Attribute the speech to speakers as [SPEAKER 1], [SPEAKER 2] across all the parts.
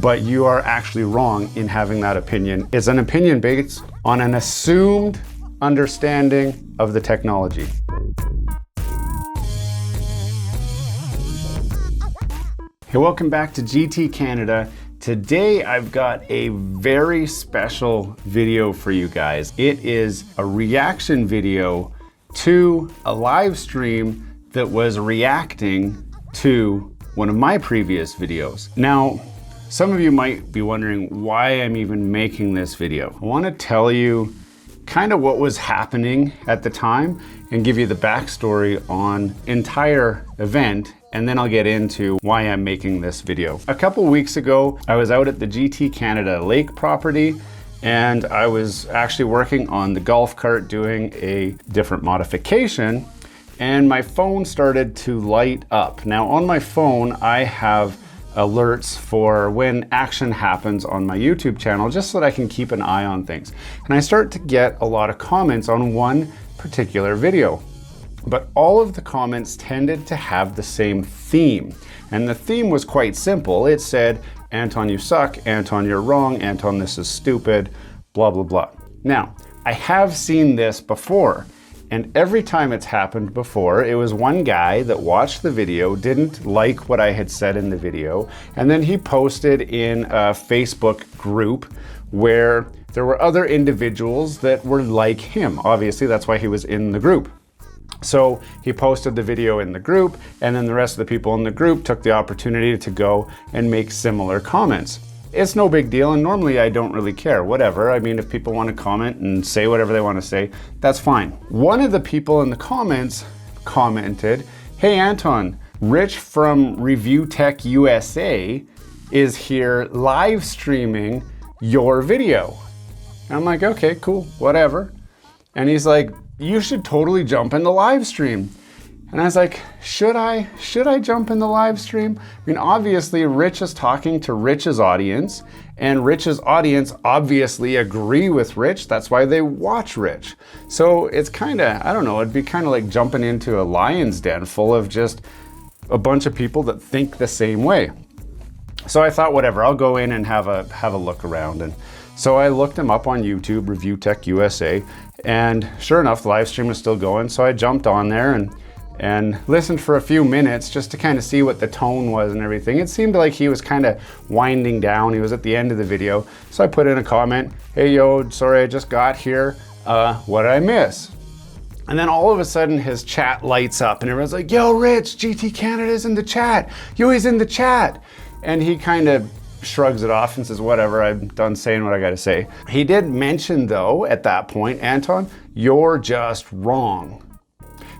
[SPEAKER 1] but you are actually wrong in having that opinion. It's an opinion based on an assumed understanding of the technology. Hey, welcome back to GT Canada. Today I've got a very special video for you guys. It is a reaction video to a live stream that was reacting to one of my previous videos. Now, some of you might be wondering why I'm even making this video. I want to tell you kind of what was happening at the time and give you the backstory on entire event, and then I'll get into why I'm making this video. A couple weeks ago, I was out at the GT Canada Lake property, and I was actually working on the golf cart doing a different modification, and my phone started to light up. Now on my phone, I have alerts for when action happens on my YouTube channel, just so that I can keep an eye on things. And I start to get a lot of comments on one particular video, but all of the comments tended to have the same theme. And the theme was quite simple. It said, Anton, you suck. Anton, you're wrong. Anton, this is stupid, blah, blah, blah. Now, I have seen this before. And every time it's happened before, it was one guy that watched the video, didn't like what I had said in the video, and then he posted in a Facebook group where there were other individuals that were like him. Obviously, that's why he was in the group. So he posted the video in the group, and then the rest of the people in the group took the opportunity to go and make similar comments. It's no big deal, and normally I don't really care, whatever. I mean, if people want to comment and say whatever they want to say, that's fine. One of the people in the comments commented, hey Anton, Rich from Review Tech USA is here live streaming your video. And I'm like, okay, cool, whatever. And he's like, you should totally jump in the live stream. And I was like, should I jump in the live stream? I mean, obviously Rich is talking to Rich's audience, and Rich's audience obviously agree with Rich. That's why they watch Rich. So it's kind of, I don't know, it'd be kind of like jumping into a lion's den full of just a bunch of people that think the same way. So I thought, whatever, I'll go in and have a look around. And so I looked him up on YouTube, Review Tech USA, and sure enough, the live stream was still going. So I jumped on there and listened for a few minutes just to kind of see what the tone was and everything. It seemed like he was kind of winding down. He was at the end of the video. So I put in a comment, hey, yo, sorry, I just got here. What did I miss? And then all of a sudden his chat lights up and everyone's like, yo, Rich, GT Canada's in the chat. Yo, he's in the chat. And he kind of shrugs it off and says, whatever, I'm done saying what I got to say. He did mention though, at that point, Anton, you're just wrong.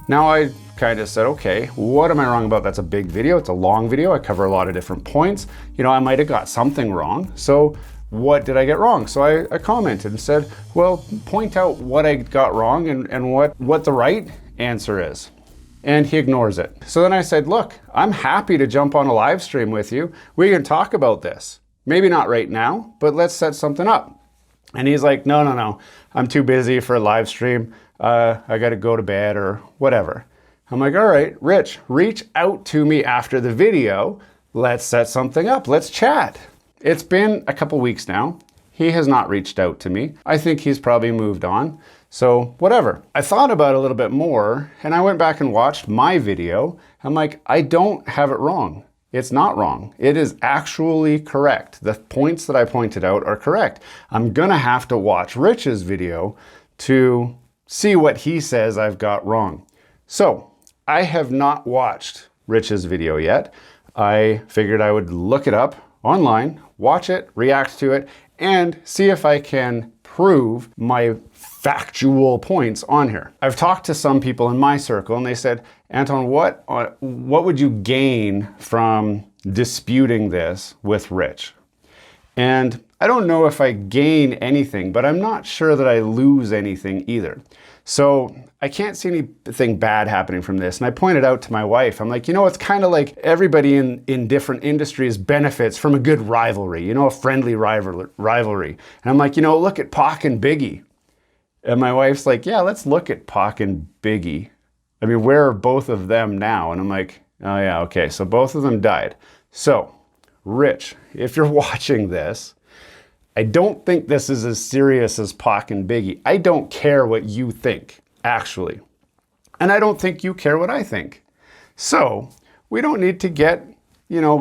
[SPEAKER 1] Now I kind of said, okay, what am I wrong about? That's a big video, it's a long video, I cover a lot of different points. You know, I might have got something wrong, so what did I get wrong? So I commented and said, well, point out what I got wrong and what the right answer is. And he ignores it. So then I said, look, I'm happy to jump on a live stream with you. We can talk about this. Maybe not right now, but let's set something up. And he's like, no, I'm too busy for a live stream. I got to go to bed or whatever. I'm like, all right, Rich, reach out to me after the video. Let's set something up. Let's chat. It's been a couple weeks now. He has not reached out to me. I think he's probably moved on. So whatever. I thought about it a little bit more and I went back and watched my video. I'm like, I don't have it wrong. It's not wrong. It is actually correct. The points that I pointed out are correct. I'm gonna have to watch Rich's video to see what he says I've got wrong. So I have not watched Rich's video yet. I figured I would look it up online, watch it, react to it, and see if I can prove my factual points on here. I've talked to some people in my circle and they said, Anton, what would you gain from disputing this with Rich? And I don't know if I gain anything, but I'm not sure that I lose anything either. So I can't see anything bad happening from this. And I pointed out to my wife, I'm like, you know, it's kind of like everybody in different industries benefits from a good rivalry, you know, a friendly rivalry. And I'm like, you know, look at Pac and Biggie. And my wife's like, yeah, let's look at Pac and Biggie. I mean, where are both of them now? And I'm like, oh yeah, okay, so both of them died. So Rich, if you're watching this, I don't think this is as serious as Pac and Biggie. I don't care what you think, actually. And I don't think you care what I think. So we don't need to get,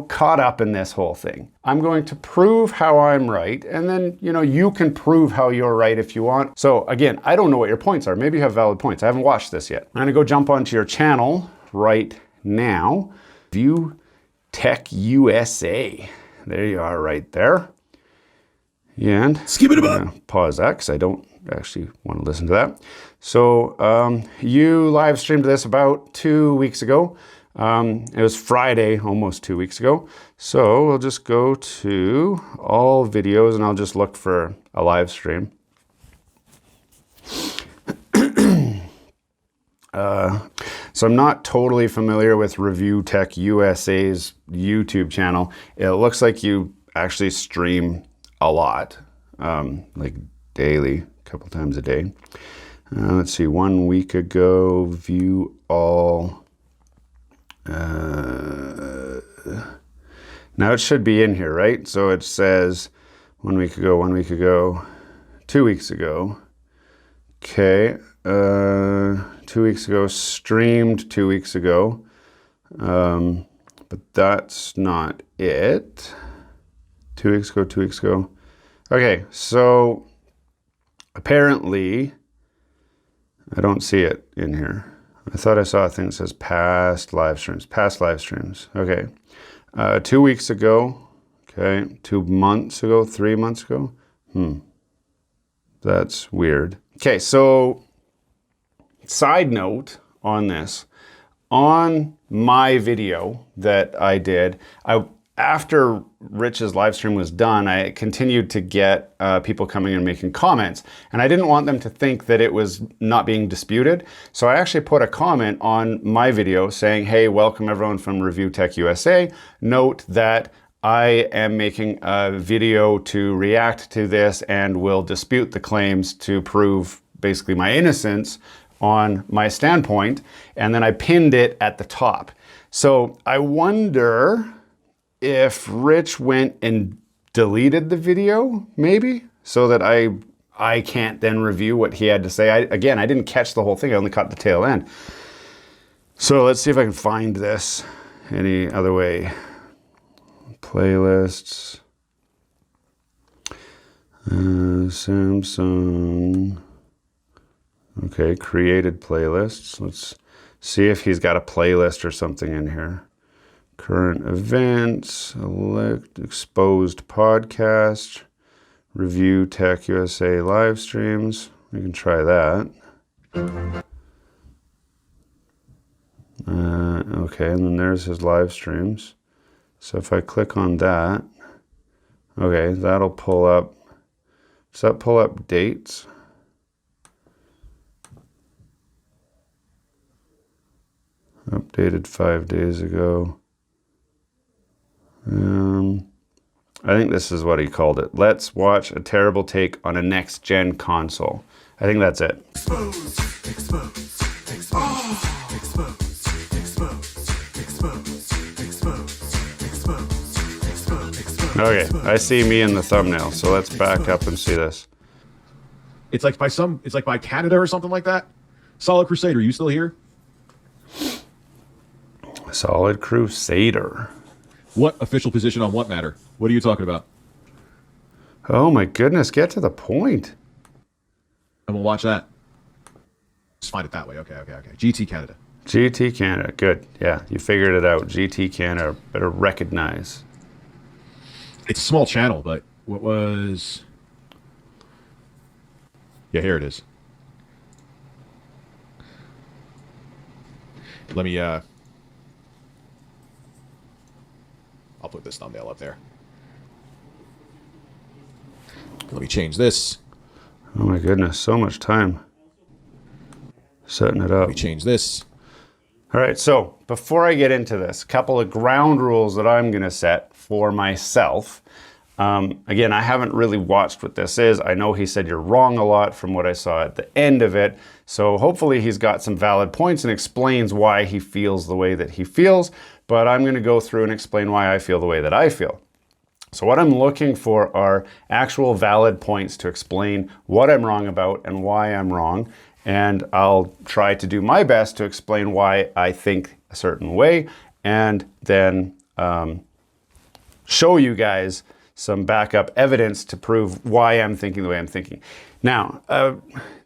[SPEAKER 1] caught up in this whole thing. I'm going to prove how I'm right, and then, you can prove how you're right if you want. So again, I don't know what your points are. Maybe you have valid points. I haven't watched this yet. I'm gonna go jump onto your channel right now. View Tech USA. There you are right there. And skip it about. Pause that because I don't actually want to listen to that. So you live streamed this about 2 weeks ago. It was Friday, almost 2 weeks ago. So we'll just go to all videos and I'll just look for a live stream. So I'm not totally familiar with Review Tech USA's YouTube channel. It looks like you actually stream a lot, like daily, a couple times a day. Let's see, 1 week ago, view all. Now it should be in here, right? So it says 1 week ago, 1 week ago, 2 weeks ago. Okay, 2 weeks ago, streamed 2 weeks ago. But that's not it. 2 weeks ago, 2 weeks ago. Okay, so apparently, I don't see it in here. I thought I saw a thing that says past live streams, past live streams. Okay, 2 weeks ago, okay, 2 months ago, 3 months ago. That's weird. Okay, so side note on this, on my video that I did, after Rich's live stream was done, I continued to get people coming and making comments. And I didn't want them to think that it was not being disputed. So I actually put a comment on my video saying, hey, welcome everyone from Review Tech USA. Note that I am making a video to react to this and will dispute the claims to prove basically my innocence on my standpoint. And then I pinned it at the top. So I wonder if Rich went and deleted the video, maybe, so that I can't then review what he had to say. Again, I didn't catch the whole thing. I only caught the tail end. So let's see if I can find this any other way. Playlists. Samsung. Okay, created playlists. Let's see if he's got a playlist or something in here. Current events, select exposed podcast, Review Tech USA live streams. We can try that. Okay, and then there's his live streams. So if I click on that, okay, that'll pull up. Does that pull up dates? Updated 5 days ago. I think this is what he called it. Let's watch a terrible take on a next-gen console. I think that's it. Expose, expose, expose, expose, expose, expose, expose, expose. Okay, I see me in the thumbnail, so let's back up and see this.
[SPEAKER 2] It's like by Canada or something like that. Solid Crusader, you still here?
[SPEAKER 1] Solid Crusader.
[SPEAKER 2] What official position on what matter? What are you talking about?
[SPEAKER 1] Oh my goodness, get to the point.
[SPEAKER 2] And we'll watch that. Just find it that way. Okay. GT Canada.
[SPEAKER 1] GT Canada, good. Yeah, you figured it out. GT Canada, better recognize.
[SPEAKER 2] It's a small channel, but what was... Yeah, here it is. Let me, I'll put this thumbnail up there. Let me change this.
[SPEAKER 1] Oh my goodness, so much time setting it up.
[SPEAKER 2] Let me change this.
[SPEAKER 1] All right, so before I get into this, a couple of ground rules that I'm gonna set for myself. Again, I haven't really watched what this is. I know he said you're wrong a lot from what I saw at the end of it. So hopefully he's got some valid points and explains why he feels the way that he feels. But I'm gonna go through and explain why I feel the way that I feel. So what I'm looking for are actual valid points to explain what I'm wrong about and why I'm wrong. And I'll try to do my best to explain why I think a certain way, and then show you guys some backup evidence to prove why I'm thinking the way I'm thinking. Now,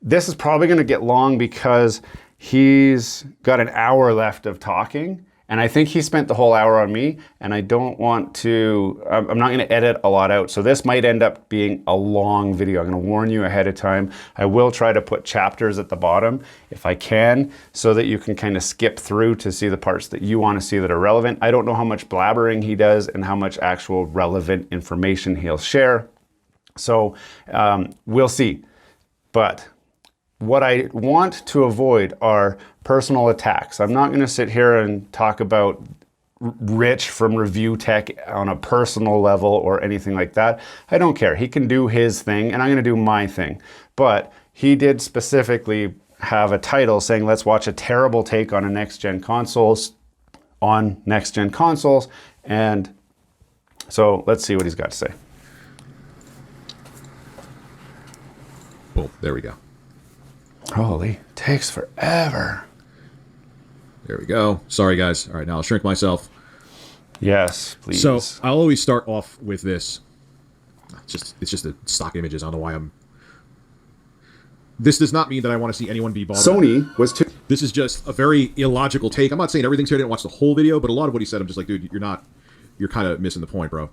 [SPEAKER 1] this is probably going to get long because he's got an hour left of talking, and I think he spent the whole hour on me, and I don't want to, I'm not going to edit a lot out. So this might end up being a long video. I'm going to warn you ahead of time. I will try to put chapters at the bottom if I can, so that you can kind of skip through to see the parts that you want to see that are relevant. I don't know how much blabbering he does and how much actual relevant information he'll share. So we'll see. But what I want to avoid are personal attacks. I'm not going to sit here and talk about Rich from Review Tech on a personal level or anything like that. I don't care. He can do his thing, and I'm going to do my thing. But he did specifically have a title saying, let's watch a terrible take on next-gen consoles. And so let's see what he's got to say.
[SPEAKER 2] Boom, there we go.
[SPEAKER 1] Holy, takes forever.
[SPEAKER 2] There we go. Sorry, guys. All right, now I'll shrink myself.
[SPEAKER 1] Yes, please.
[SPEAKER 2] So I'll always start off with this. It's just the stock images. I don't know why I'm... This does not mean that I want to see anyone be bothered.
[SPEAKER 1] Sony was too...
[SPEAKER 2] This is just a very illogical take. I'm not saying everything's here. I didn't watch the whole video, but a lot of what he said, I'm just like, dude, you're kind of missing the point, bro.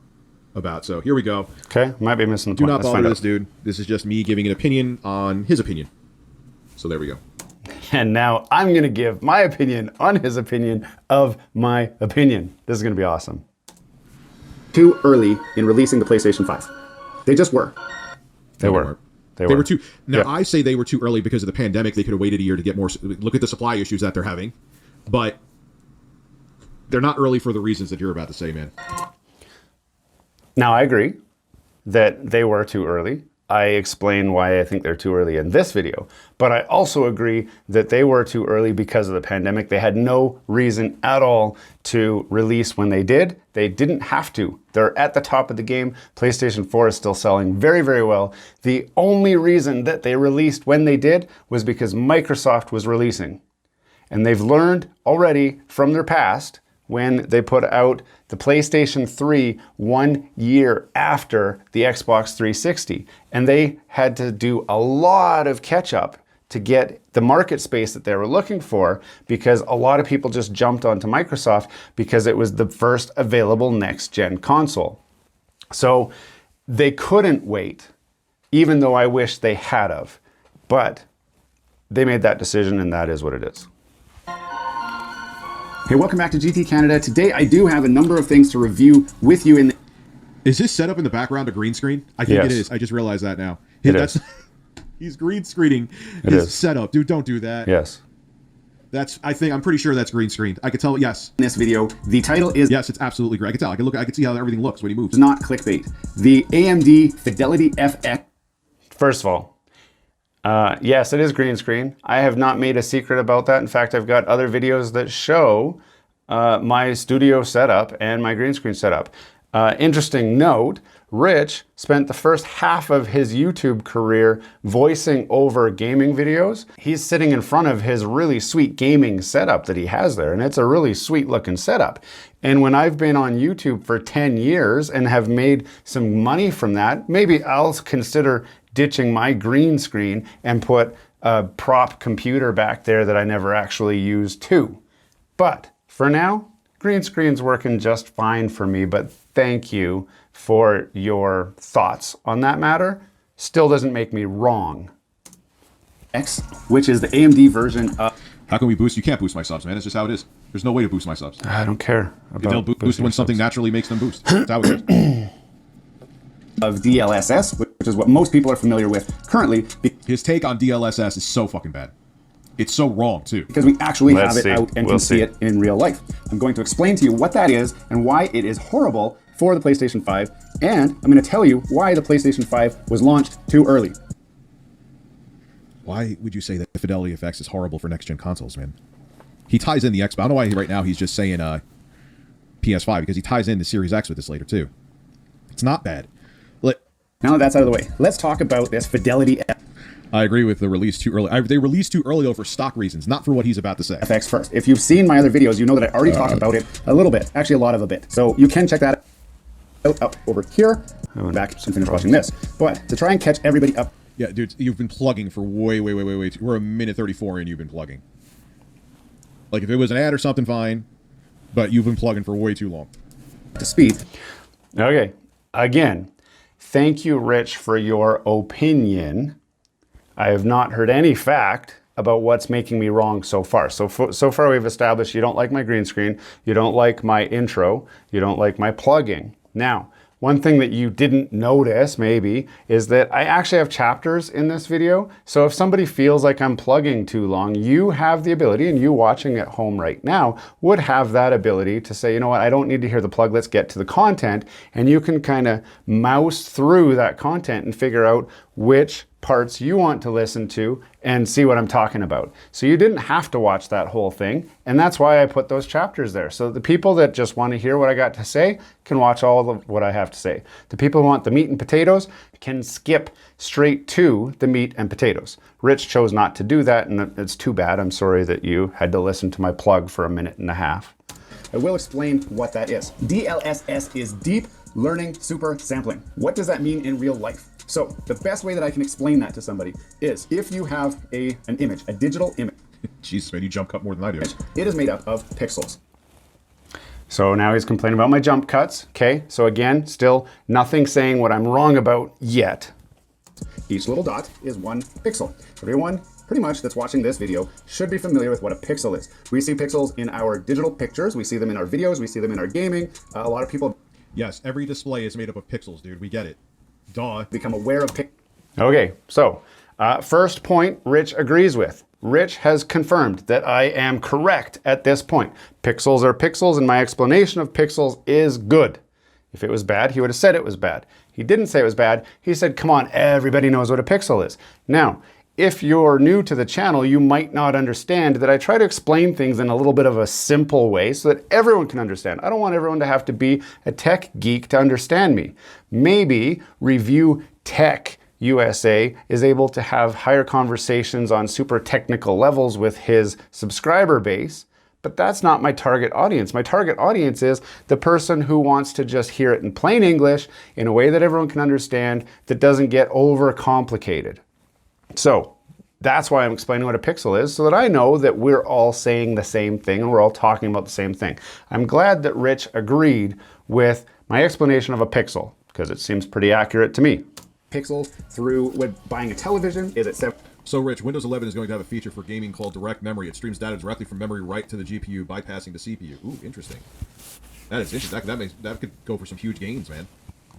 [SPEAKER 2] So here we go.
[SPEAKER 1] Okay, might be missing the
[SPEAKER 2] point. Do not
[SPEAKER 1] Let's
[SPEAKER 2] bother this dude. This is just me giving an opinion on his opinion. So there we go.
[SPEAKER 1] And now I'm going to give my opinion on his opinion of my opinion. This is going to be awesome.
[SPEAKER 3] Too early in releasing the PlayStation 5. They just were.
[SPEAKER 1] They were.
[SPEAKER 2] They were too... Now, yeah. I say they were too early because of the pandemic. They could have waited a year to get more... Look at the supply issues that they're having. But they're not early for the reasons that you're about to say, man.
[SPEAKER 1] Now, I agree that they were too early. I explain why I think they're too early in this video. But I also agree that they were too early because of the pandemic. They had no reason at all to release when they did. They didn't have to. They're at the top of the game. PlayStation 4 is still selling very, very well. The only reason that they released when they did was because Microsoft was releasing. And they've learned already from their past when they put out the PlayStation 3 1 year after the Xbox 360. And they had to do a lot of catch up to get the market space that they were looking for, because a lot of people just jumped onto Microsoft because it was the first available next-gen console. So they couldn't wait, even though I wish they had of. But they made that decision, and that is what it is.
[SPEAKER 3] Hey, welcome back to GT Canada. Today I do have a number of things to review with you in the...
[SPEAKER 2] Is this set up in the background a green screen? I think it is. I just realized that now.
[SPEAKER 1] Is.
[SPEAKER 2] He's green screening his setup. Dude, don't do that.
[SPEAKER 1] Yes.
[SPEAKER 2] I'm pretty sure that's green screened. I could tell, yes.
[SPEAKER 3] In this video, the title is...
[SPEAKER 2] Yes, it's absolutely great. I can tell. I can see how everything looks when he moves.
[SPEAKER 3] It's not clickbait. The AMD Fidelity FX...
[SPEAKER 1] First of all, yes, it is green screen. I have not made a secret about that. In fact, I've got other videos that show my studio setup and my green screen setup. Interesting note, Rich spent the first half of his YouTube career voicing over gaming videos. He's sitting in front of his really sweet gaming setup that he has there, and it's a really sweet looking setup. And when I've been on YouTube for 10 years and have made some money from that, maybe I'll consider ditching my green screen and put a prop computer back there that I never actually used too. But for now, green screen's working just fine for me, but thank you for your thoughts on that matter. Still doesn't make me wrong.
[SPEAKER 3] X, which is the AMD version of...
[SPEAKER 2] How can we boost? You can't boost my subs, man. It's just how it is. There's no way to boost my subs.
[SPEAKER 1] I don't care about
[SPEAKER 2] they'll boost when something naturally makes them boost. That's how it is.
[SPEAKER 3] Of DLSS, which is what most people are familiar with currently.
[SPEAKER 2] His take on DLSS is so fucking bad. It's so wrong, too.
[SPEAKER 3] Because we actually have it out and can see it in real life. I'm going to explain to you what that is and why it is horrible for the PlayStation 5. And I'm going to tell you why the PlayStation 5 was launched too early.
[SPEAKER 2] Why would you say that the Fidelity FX is horrible for next-gen consoles, man? He ties in the Xbox. I don't know why right now he's just saying PS5, because he ties in the Series X with this later, too. It's not bad.
[SPEAKER 3] Now that that's out of the way, let's talk about this fidelity.
[SPEAKER 2] I agree with the release too early. They released too early though for stock reasons, not for what he's about to say.
[SPEAKER 3] FX first. If you've seen my other videos, you know that I already talked about it a little bit, actually a lot of a bit. So you can check that out over here. Back and finish watching this. But to try and catch everybody up.
[SPEAKER 2] Yeah, dude, you've been plugging for way too. We're a minute 34 and you've been plugging. Like if it was an ad or something, fine. But you've been plugging for way too long.
[SPEAKER 3] To speed.
[SPEAKER 1] Okay. Again, thank you, Rich, for your opinion. I have not heard any fact about what's making me wrong so far. So far we've established you don't like my green screen, you don't like my intro, you don't like my plugging. Now, one thing that you didn't notice maybe is that I actually have chapters in this video. So if somebody feels like I'm plugging too long, you have the ability, and you watching at home right now would have that ability to say, you know what, I don't need to hear the plug, let's get to the content. And you can kind of mouse through that content and figure out which parts you want to listen to and see what I'm talking about. So you didn't have to watch that whole thing, and that's why I put those chapters there. So the people that just want to hear what I got to say can watch all of what I have to say. The people who want the meat and potatoes can skip straight to the meat and potatoes. Rich chose not to do that, and it's too bad. I'm sorry that you had to listen to my plug for a minute and a half.
[SPEAKER 3] I will explain what that is. DLSS is Deep Learning Super Sampling. What does that mean in real life? So the best way that I can explain that to somebody is if you have an image, a digital image.
[SPEAKER 2] Jesus, man, you jump cut more than I do.
[SPEAKER 3] It is made up of pixels.
[SPEAKER 1] So now he's complaining about my jump cuts. Okay, so again, still nothing saying what I'm wrong about yet.
[SPEAKER 3] Each little dot is one pixel. Everyone pretty much that's watching this video should be familiar with what a pixel is. We see pixels in our digital pictures, we see them in our videos, we see them in our gaming. A lot of people...
[SPEAKER 2] Yes, every display is made up of pixels, dude. We get it. Duh.
[SPEAKER 3] Become aware of pixels.
[SPEAKER 1] Okay, so first point Rich agrees with. Rich has confirmed that I am correct at this point. Pixels are pixels, and my explanation of pixels is good. If it was bad, he would have said it was bad. He didn't say it was bad. He said, come on, everybody knows what a pixel is. Now, if you're new to the channel, you might not understand that I try to explain things in a little bit of a simple way so that everyone can understand. I don't want everyone to have to be a tech geek to understand me. Maybe Review Tech USA is able to have higher conversations on super technical levels with his subscriber base, but that's not my target audience. My target audience is the person who wants to just hear it in plain English in a way that everyone can understand that doesn't get overcomplicated. So that's why I'm explaining what a pixel is, so that I know that we're all saying the same thing and we're all talking about the same thing. I'm glad that Rich agreed with my explanation of a pixel, because it seems pretty accurate to me.
[SPEAKER 3] Pixels through with buying a television is at 7.
[SPEAKER 2] So Rich, Windows 11 is going to have a feature for gaming called Direct Memory. It streams data directly from memory right to the GPU, bypassing the CPU. Ooh, interesting. That is interesting. That could go for some huge gains, man.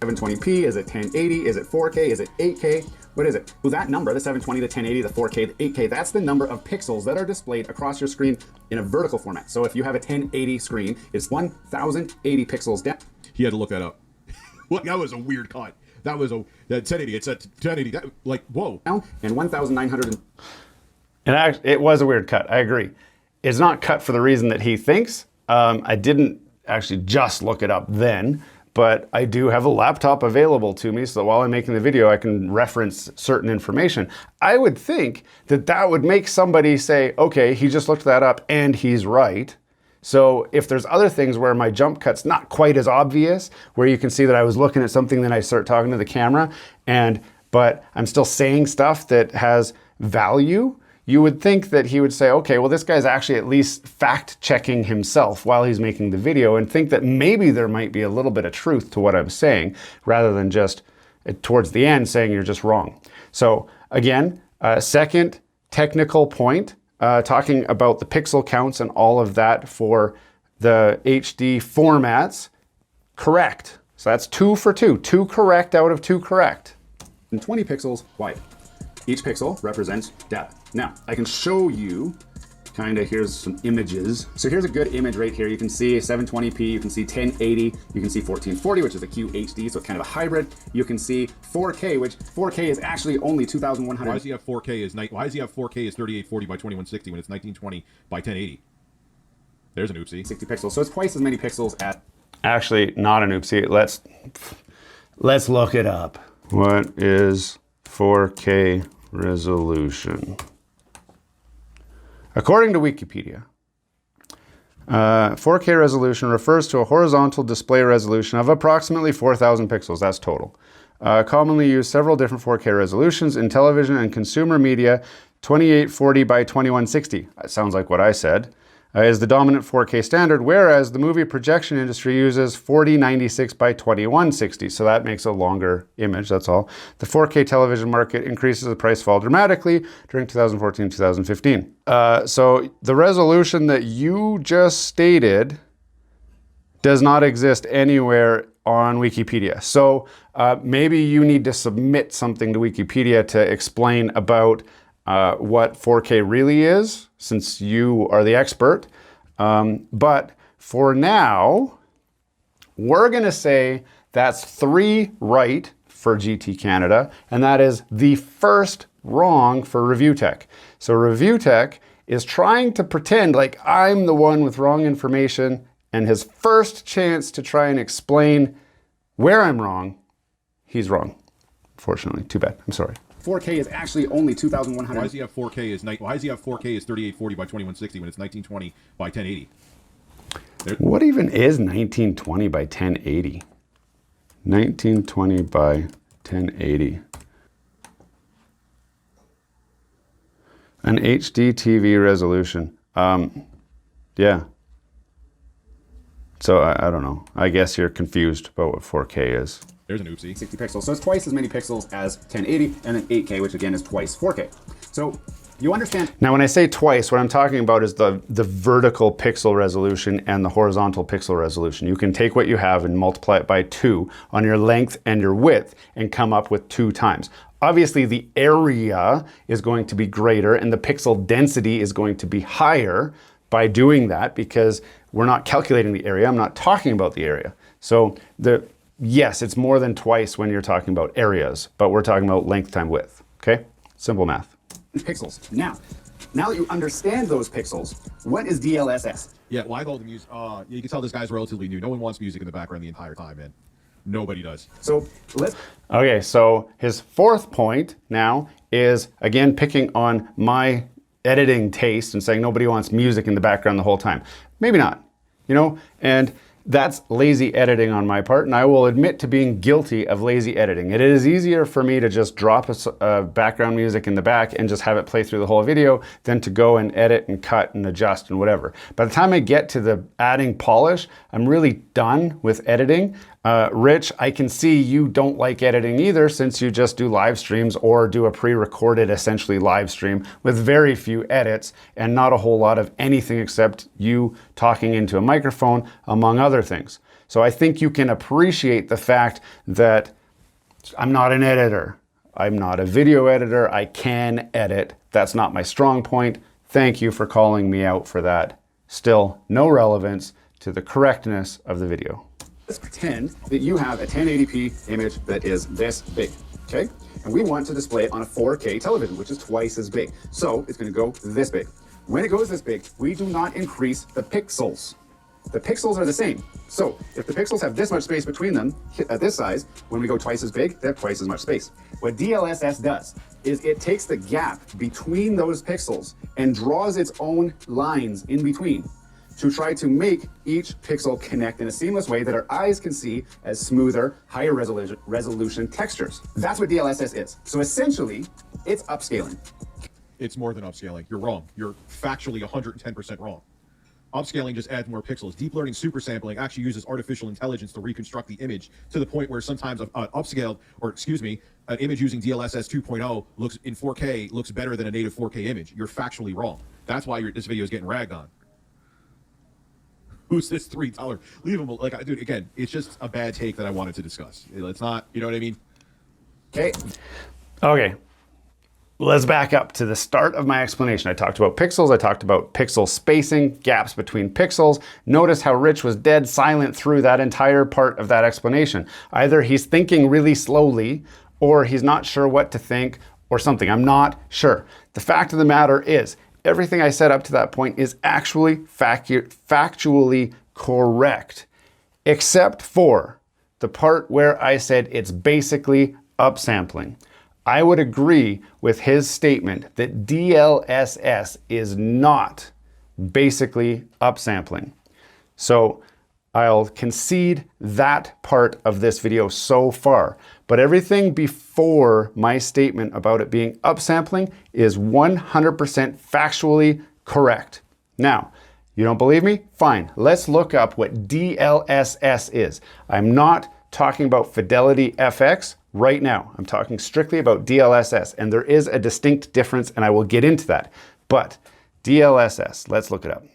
[SPEAKER 3] 720p, is it 1080, is it 4K, is it 8K? What is it? Well, that number, the 720, the 1080, the 4K, the 8K, that's the number of pixels that are displayed across your screen in a vertical format. So if you have a 1080 screen, it's 1080 pixels down.
[SPEAKER 2] He had to look that up. Well, that was a weird cut. That was a 1080. It's at 1080. That, like, whoa.
[SPEAKER 3] And 1,900.
[SPEAKER 1] And it was a weird cut. I agree. It's not cut for the reason that he thinks. I didn't actually just look it up then, but I do have a laptop available to me, so that while I'm making the video, I can reference certain information. I would think that that would make somebody say, okay, he just looked that up and he's right. So if there's other things where my jump cut's not quite as obvious, where you can see that I was looking at something, then I start talking to the camera, but I'm still saying stuff that has value, you would think that he would say, okay, well, this guy's actually at least fact-checking himself while he's making the video, and think that maybe there might be a little bit of truth to what I'm saying, rather than just towards the end saying you're just wrong. So again, second technical point, talking about the pixel counts and all of that for the HD formats, correct. So that's 2 for 2. 2 correct out of 2 correct.
[SPEAKER 3] And 20 pixels wide. Each pixel represents data. Now, I can show you here's some images. So here's a good image right here. You can see 720p, you can see 1080, you can see 1440, which is a QHD, so it's kind of a hybrid. You can see 4K, which 4K is actually only 2,100.
[SPEAKER 2] Why does he have 4K as 3840 by 2160 when it's 1920 by 1080? There's an oopsie.
[SPEAKER 3] 60 pixels, so it's twice as many pixels at...
[SPEAKER 1] Actually, not an oopsie. Let's look it up. What is 4K resolution? According to Wikipedia, 4K resolution refers to a horizontal display resolution of approximately 4,000 pixels. That's total. Commonly used several different 4K resolutions in television and consumer media. 2840 by 2160. That sounds like what I said. Is the dominant 4K standard, whereas the movie projection industry uses 4096 by 2160, so that makes a longer image, that's all. The 4K television market increases, the price fall dramatically during 2014-2015. So the resolution that you just stated does not exist anywhere on Wikipedia. So maybe you need to submit something to Wikipedia to explain about what 4K really is, since you are the expert. But for now, we're gonna say that's 3 right for GT Canada, and that is the first wrong for Review Tech. So Review Tech is trying to pretend like I'm the one with wrong information, and his first chance to try and explain where I'm wrong, he's wrong. Fortunately, too bad, I'm sorry.
[SPEAKER 3] 4K is actually only 2,100.
[SPEAKER 2] Why does he have 4K as 3840 by 2160 when it's 1920 by 1080?
[SPEAKER 1] What even is 1920 by 1080? 1920 by 1080. An HD TV resolution. Yeah. So I don't know. I guess you're confused about what 4K is.
[SPEAKER 2] There's an oopsie.
[SPEAKER 3] 60 pixels. So it's twice as many pixels as 1080, and then 8K, which again is twice 4K. So you understand.
[SPEAKER 1] Now, when I say twice, what I'm talking about is the vertical pixel resolution and the horizontal pixel resolution. You can take what you have and multiply it by 2 on your length and your width and come up with 2 times. Obviously, the area is going to be greater and the pixel density is going to be higher by doing that, because we're not calculating the area. I'm not talking about the area. So yes, it's more than twice when you're talking about areas, but we're talking about length time width, okay? Simple math.
[SPEAKER 3] Pixels. Now that you understand those pixels, what is DLSS?
[SPEAKER 2] Yeah, why all the music? You can tell this guy's relatively new. No one wants music in the background the entire time, man. Nobody does.
[SPEAKER 3] So let's...
[SPEAKER 1] Okay, so his 4th point now is, again, picking on my editing taste and saying nobody wants music in the background the whole time. Maybe not, you know? And that's lazy editing on my part, and I will admit to being guilty of lazy editing. It is easier for me to just drop a background music in the back and just have it play through the whole video than to go and edit and cut and adjust and whatever. By the time I get to the adding polish, I'm really done with editing. Rich, I can see you don't like editing either, since you just do live streams or do a pre-recorded, essentially live stream with very few edits and not a whole lot of anything except you talking into a microphone, among other things. So I think you can appreciate the fact that I'm not an editor. I'm not a video editor. I can edit. That's not my strong point. Thank you for calling me out for that. Still no relevance to the correctness of the video.
[SPEAKER 3] Let's pretend that you have a 1080p image that is this big, okay? And we want to display it on a 4K television, which is twice as big. So it's gonna go this big. When it goes this big, we do not increase the pixels. The pixels are the same. So if the pixels have this much space between them at this size, when we go twice as big, they have twice as much space. What DLSS does is it takes the gap between those pixels and draws its own lines in between to try to make each pixel connect in a seamless way that our eyes can see as smoother, higher resolution textures. That's what DLSS is. So essentially, it's upscaling.
[SPEAKER 2] It's more than upscaling. You're wrong. You're factually 110% wrong. Upscaling just adds more pixels. Deep learning super sampling actually uses artificial intelligence to reconstruct the image to the point where sometimes an image using DLSS 2.0 looks in 4K looks better than a native 4K image. You're factually wrong. That's why this video is getting ragged on. Who's this $3? Leave him. Like, dude, again, it's just a bad take that I wanted to discuss. It's not, you know what I mean?
[SPEAKER 1] Okay. Let's back up to the start of my explanation. I talked about pixels. I talked about pixel spacing, gaps between pixels. Notice how Rich was dead silent through that entire part of that explanation. Either he's thinking really slowly, or he's not sure what to think, or something. I'm not sure. The fact of the matter is, everything I said up to that point is actually factually correct, except for the part where I said it's basically upsampling. I would agree with his statement that DLSS is not basically upsampling. So I'll concede that part of this video so far, but everything before my statement about it being upsampling is 100% factually correct. Now, you don't believe me? Fine. Let's look up what DLSS is. I'm not talking about Fidelity FX right now. I'm talking strictly about DLSS, and there is a distinct difference, and I will get into that. But DLSS, let's look it up.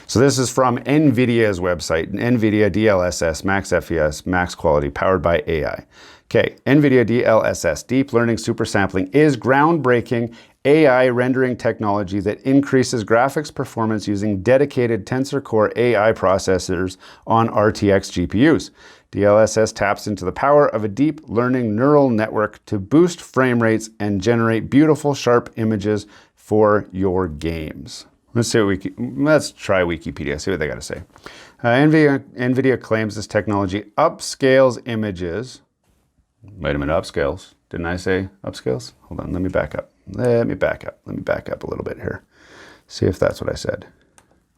[SPEAKER 1] So this is from NVIDIA's website, NVIDIA DLSS Max FES Max Quality powered by AI. Okay, NVIDIA DLSS Deep Learning Super Sampling is groundbreaking AI rendering technology that increases graphics performance using dedicated Tensor Core AI processors on RTX GPUs. DLSS taps into the power of a deep learning neural network to boost frame rates and generate beautiful, sharp images for your games. Let's try Wikipedia, see what they got to say. NVIDIA claims this technology upscales images. Wait a minute, upscales. Didn't I say upscales? Hold on, let me back up. Let me back up a little bit here. See if that's what I said.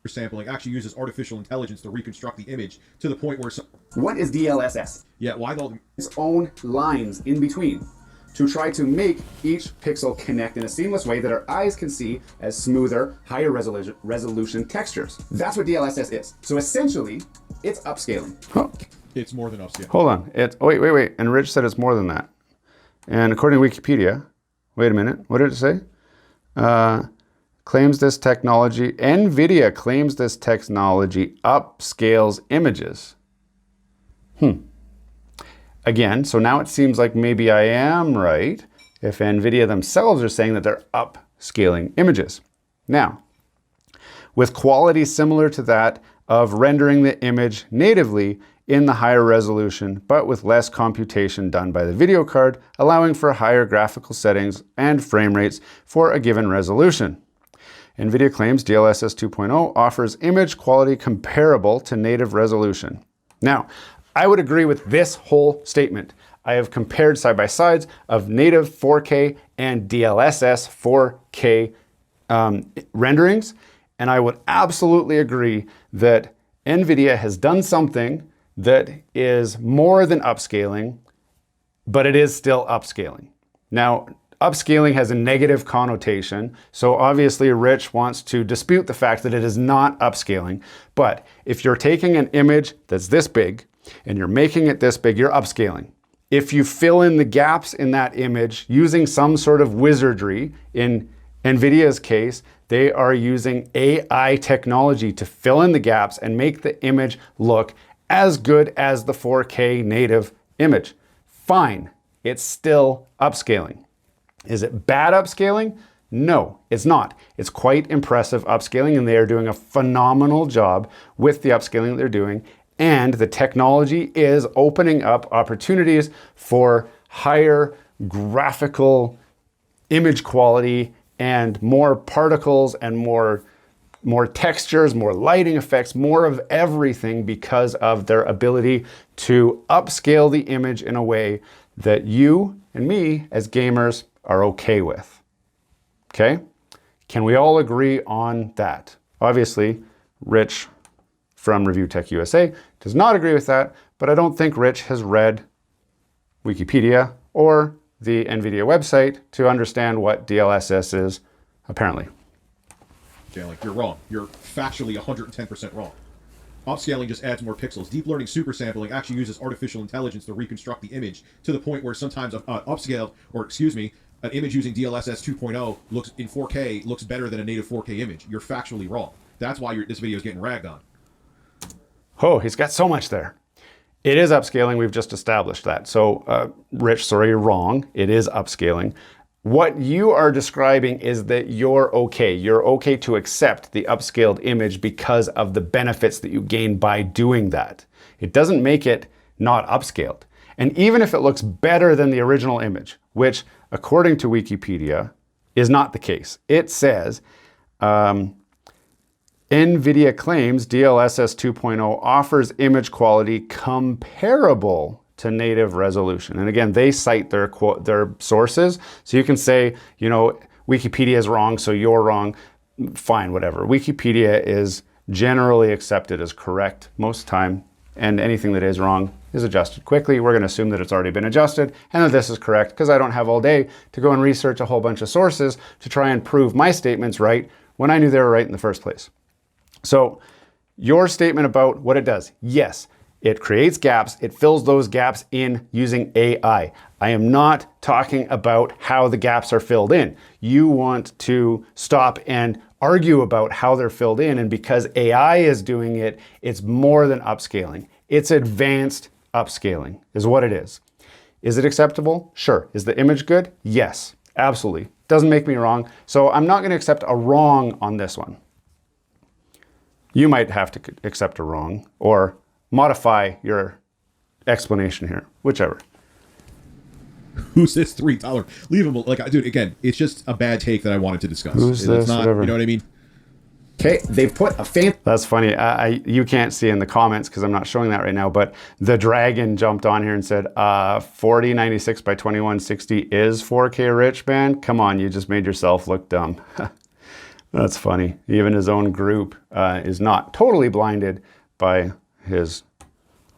[SPEAKER 2] Sampling actually uses artificial intelligence to reconstruct the image to the point where...
[SPEAKER 3] What is DLSS?
[SPEAKER 2] Yeah, why don't...
[SPEAKER 3] Its own lines in between to try to make each pixel connect in a seamless way that our eyes can see as smoother, higher resolution textures. That's what DLSS is. So essentially, it's upscaling.
[SPEAKER 1] Oh.
[SPEAKER 2] It's more than upscaling.
[SPEAKER 1] Hold on. Wait. And Rich said it's more than that. And according to Wikipedia, wait a minute, what did it say? Claims this technology, NVIDIA claims this technology upscales images. Again, so now it seems like maybe I am right if NVIDIA themselves are saying that they're upscaling images. Now, with quality similar to that of rendering the image natively in the higher resolution, but with less computation done by the video card, allowing for higher graphical settings and frame rates for a given resolution. NVIDIA claims DLSS 2.0 offers image quality comparable to native resolution. Now, I would agree with this whole statement. I have compared side-by-sides of native 4K and DLSS 4K renderings, and I would absolutely agree that NVIDIA has done something that is more than upscaling, but it is still upscaling. Now, upscaling has a negative connotation, so obviously Rich wants to dispute the fact that it is not upscaling, but if you're taking an image that's this big and you're making it this big, you're upscaling. If you fill in the gaps in that image using some sort of wizardry, in NVIDIA's case, they are using AI technology to fill in the gaps and make the image look as good as the 4K native image. Fine, it's still upscaling. Is it bad upscaling? No, it's not. It's quite impressive upscaling, and they are doing a phenomenal job with the upscaling that they're doing. And the technology is opening up opportunities for higher graphical image quality and more particles and more textures, more lighting effects, more of everything because of their ability to upscale the image in a way that you and me as gamers are okay with. Okay? Can we all agree on that? Obviously, Rich from Review Tech USA does not agree with that, but I don't think Rich has read Wikipedia or the NVIDIA website to understand what DLSS is, apparently.
[SPEAKER 2] You're wrong. You're factually 110% wrong. Upscaling just adds more pixels. Deep learning super sampling actually uses artificial intelligence to reconstruct the image to the point where sometimes an image using DLSS 2.0 looks in 4K looks better than a native 4K image. You're factually wrong. That's why this video is getting ragged on.
[SPEAKER 1] Oh, he's got so much there. It is upscaling. We've just established that. So, Rich, sorry, you're wrong. It is upscaling. What you are describing is that you're okay. You're okay to accept the upscaled image because of the benefits that you gain by doing that. It doesn't make it not upscaled. And even if it looks better than the original image, which according to Wikipedia is not the case, it says, NVIDIA claims DLSS 2.0 offers image quality comparable to native resolution. And again, they cite their sources. So you can say, you know, Wikipedia is wrong, so you're wrong. Fine, whatever. Wikipedia is generally accepted as correct most time, and anything that is wrong is adjusted quickly. We're going to assume that it's already been adjusted and that this is correct, because I don't have all day to go and research a whole bunch of sources to try and prove my statements right when I knew they were right in the first place. So your statement about what it does, yes, it creates gaps. It fills those gaps in using AI. I am not talking about how the gaps are filled in. You want to stop and argue about how they're filled in, and because AI is doing it, it's more than upscaling. It's advanced upscaling is what it is. Is it acceptable? Sure. Is the image good? Yes, absolutely. Doesn't make me wrong. So I'm not going to accept a wrong on this one. You might have to accept a wrong or modify your explanation here, whichever.
[SPEAKER 2] Who's this $3? Leave him. Like, dude, again, it's just a bad take that I wanted to discuss.
[SPEAKER 1] Who's this?
[SPEAKER 2] It's not,
[SPEAKER 1] Whatever.
[SPEAKER 2] you know what I mean?
[SPEAKER 3] Okay, they've put a fan.
[SPEAKER 1] That's funny. You can't see in the comments because I'm not showing that right now, but the dragon jumped on here and said, 4096 by 2160 is 4K rich, man. Come on, you just made yourself look dumb. That's funny. Even his own group is not totally blinded by his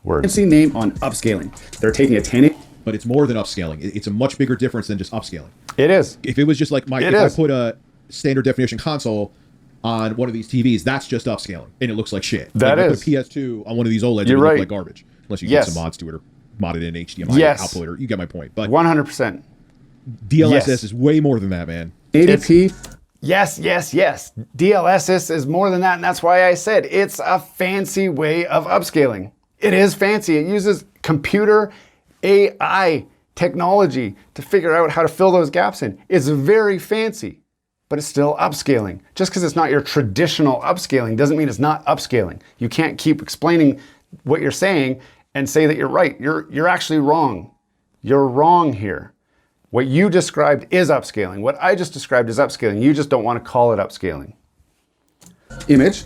[SPEAKER 1] words.
[SPEAKER 3] Fancy name on upscaling. They're taking a 10.
[SPEAKER 2] But it's more than upscaling. It's a much bigger difference than just upscaling.
[SPEAKER 1] It is.
[SPEAKER 2] If it was just like I put a standard definition console on one of these TVs, that's just upscaling, and it looks like shit.
[SPEAKER 1] That
[SPEAKER 2] like,
[SPEAKER 1] is.
[SPEAKER 2] Put a PS2 on one of these OLEDs,
[SPEAKER 1] You're
[SPEAKER 2] it would
[SPEAKER 1] right.
[SPEAKER 2] look like garbage, unless you get some mods to it or mod it in HDMI output, or you get my point. But
[SPEAKER 1] 100%.
[SPEAKER 2] DLSS is way more than that, man.
[SPEAKER 3] 80p.
[SPEAKER 1] Yes, yes, yes. DLSS is more than that, and that's why I said it's a fancy way of upscaling. It is fancy. It uses computer AI technology to figure out how to fill those gaps in. It's very fancy, but it's still upscaling. Just because it's not your traditional upscaling doesn't mean it's not upscaling. You can't keep explaining what you're saying and say that you're right. You're actually wrong. You're wrong here. What you described is upscaling. What I just described is upscaling. You just don't want to call it upscaling.
[SPEAKER 3] Image,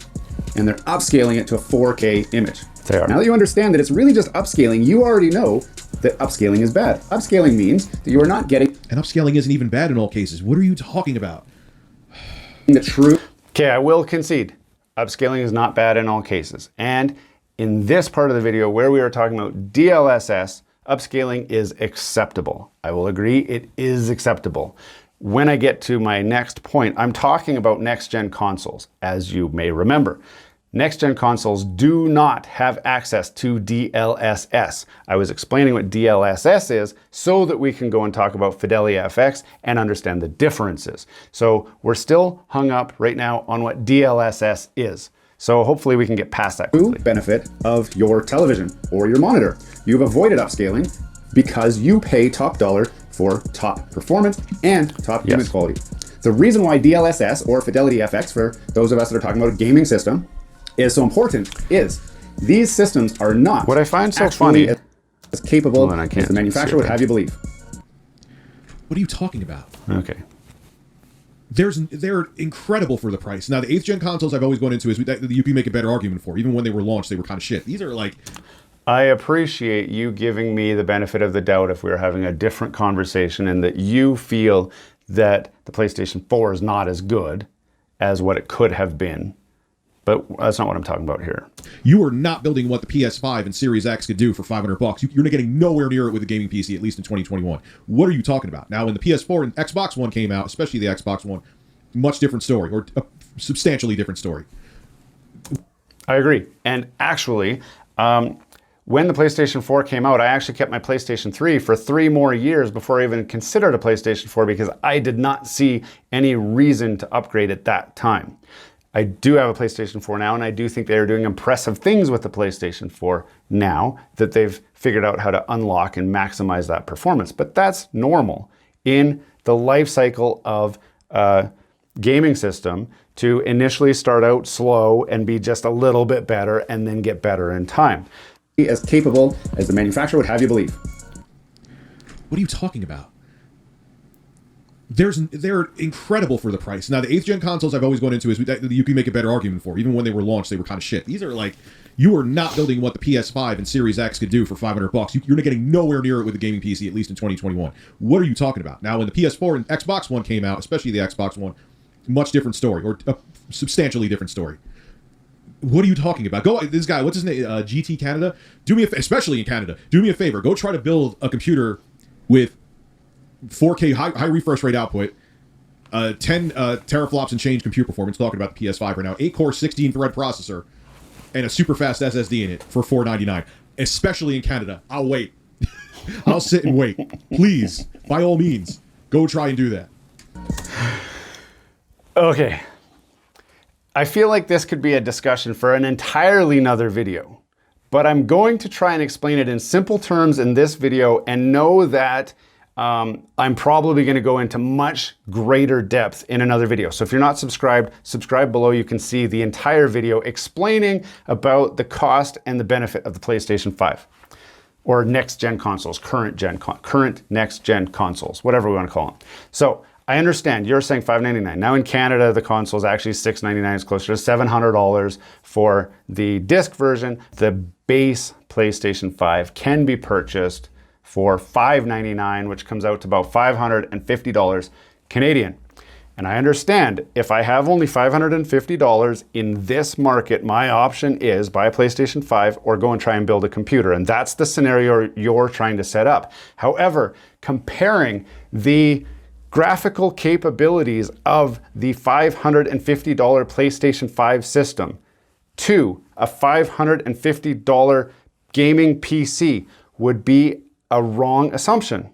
[SPEAKER 3] and they're upscaling it to a 4K image.
[SPEAKER 1] They are.
[SPEAKER 3] Now that you understand that it's really just upscaling, you already know that upscaling is bad. Upscaling means that you are not getting
[SPEAKER 2] And upscaling isn't even bad in all cases. What are you talking about?
[SPEAKER 3] the true.
[SPEAKER 1] Okay, I will concede. Upscaling is not bad in all cases. And in this part of the video where we are talking about DLSS, upscaling is acceptable. I will agree it is acceptable. When I get to my next point, I'm talking about next-gen consoles, as you may remember. Next-gen consoles do not have access to DLSS. I was explaining what DLSS is so that we can go and talk about Fidelity FX and understand the differences. So we're still hung up right now on what DLSS is. So hopefully we can get past that quickly.
[SPEAKER 3] Benefit of your television or your monitor. You've avoided upscaling because you pay top dollar for top performance and top image quality. The reason why DLSS or Fidelity FX, for those of us that are talking about a gaming system, is so important is these systems are not
[SPEAKER 1] What I find so funny
[SPEAKER 3] as capable
[SPEAKER 1] I
[SPEAKER 3] as
[SPEAKER 1] can't
[SPEAKER 3] the manufacturer would have you believe.
[SPEAKER 2] What are you talking about?
[SPEAKER 1] Okay.
[SPEAKER 2] They're incredible for the price. Now, the 8th gen consoles I've always gone into is that you can make a better argument for. Even when they were launched, they were kind of shit. These are like...
[SPEAKER 1] I appreciate you giving me the benefit of the doubt if we were having a different conversation and that you feel that the PlayStation 4 is not as good as what it could have been. But that's not what I'm talking about here.
[SPEAKER 2] You are not building what the PS5 and Series X could do for $500. You're getting nowhere near it with a gaming PC, at least in 2021. What are you talking about? Now, when the PS4 and Xbox One came out, especially the Xbox One, much different story, or a substantially different story.
[SPEAKER 1] I agree. And actually, when the PlayStation 4 came out, I actually kept my PlayStation 3 for 3 more years before I even considered a PlayStation 4 because I did not see any reason to upgrade at that time. I do have a PlayStation 4 now, and I do think they are doing impressive things with the PlayStation 4 now that they've figured out how to unlock and maximize that performance. But that's normal in the life cycle of a gaming system to initially start out slow and be just a little bit better and then get better in time.
[SPEAKER 3] As capable as the manufacturer would have you believe.
[SPEAKER 2] What are you talking about? they're incredible for the price. Now the 8th gen consoles I've always gone into is you can make a better argument for. Even when they were launched, they were kind of shit. These are like, you are not building what the PS5 and Series X could do for $500. You're getting nowhere near it with a gaming PC, at least in 2021. What are you talking about? Now, when the PS4 and Xbox One came out, especially the Xbox One, much different story, or a substantially different story. What are you talking about? Go, this guy, what's his name? GT Canada? Do me especially in Canada, do me a favor. Go try to build a computer with 4K high refresh rate output, 10 teraflops and change compute performance, talking about the PS5 right now, 8-core 16-thread processor, and a super fast SSD in it for $499. Especially in Canada. I'll wait. I'll sit and wait. Please, by all means, go try and do that.
[SPEAKER 1] Okay. I feel like this could be a discussion for an entirely another video, but I'm going to try and explain it in simple terms in this video, and know that I'm probably going to go into much greater depth in another video. So if you're not subscribed, subscribe below. You can see the entire video explaining about the cost and the benefit of the PlayStation 5 or next gen consoles, current next gen consoles, whatever we want to call them. So I understand you're saying $599. Now in Canada, the console is actually $699. It's closer to $700 for the disc version. The base PlayStation 5 can be purchased for $599, which comes out to about $550 Canadian. And I understand if I have only $550 in this market, my option is buy a PlayStation 5 or go and try and build a computer. And that's the scenario you're trying to set up. However, comparing the graphical capabilities of the $550 PlayStation 5 system to a $550 gaming PC would be a wrong assumption.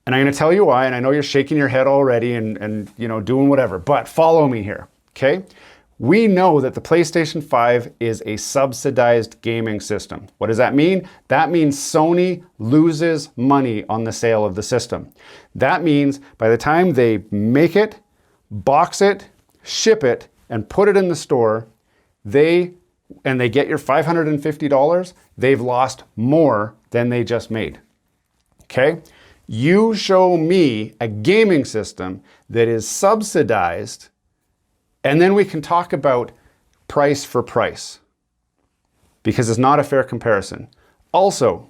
[SPEAKER 1] And I'm going to tell you why, and I know you're shaking your head already and you know, doing whatever, but follow me here, okay? We know that the PlayStation 5 is a subsidized gaming system. What does that mean? That means Sony loses money on the sale of the system. That means by the time they make it, box it, ship it, and put it in the store, they get your $550, they've lost more than they just made. Okay? You show me a gaming system that is subsidized, and then we can talk about price for price, because it's not a fair comparison. Also,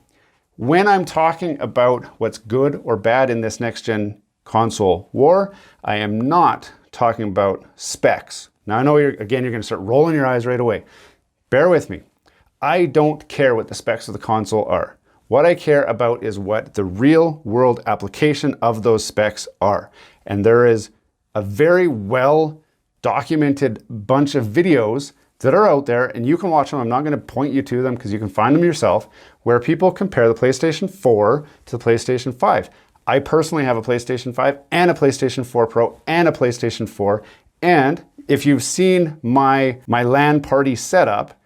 [SPEAKER 1] when I'm talking about what's good or bad in this next gen console war, I am not talking about specs. Now I know you're going to start rolling your eyes right away. Bear with me. I don't care what the specs of the console are. What I care about is what the real world application of those specs are. And there is a very well documented bunch of videos that are out there, and you can watch them. I'm not going to point you to them because you can find them yourself, where people compare the PlayStation 4 to the PlayStation 5. I personally have a PlayStation 5 and a PlayStation 4 Pro and a PlayStation 4. And if you've seen my LAN party setup,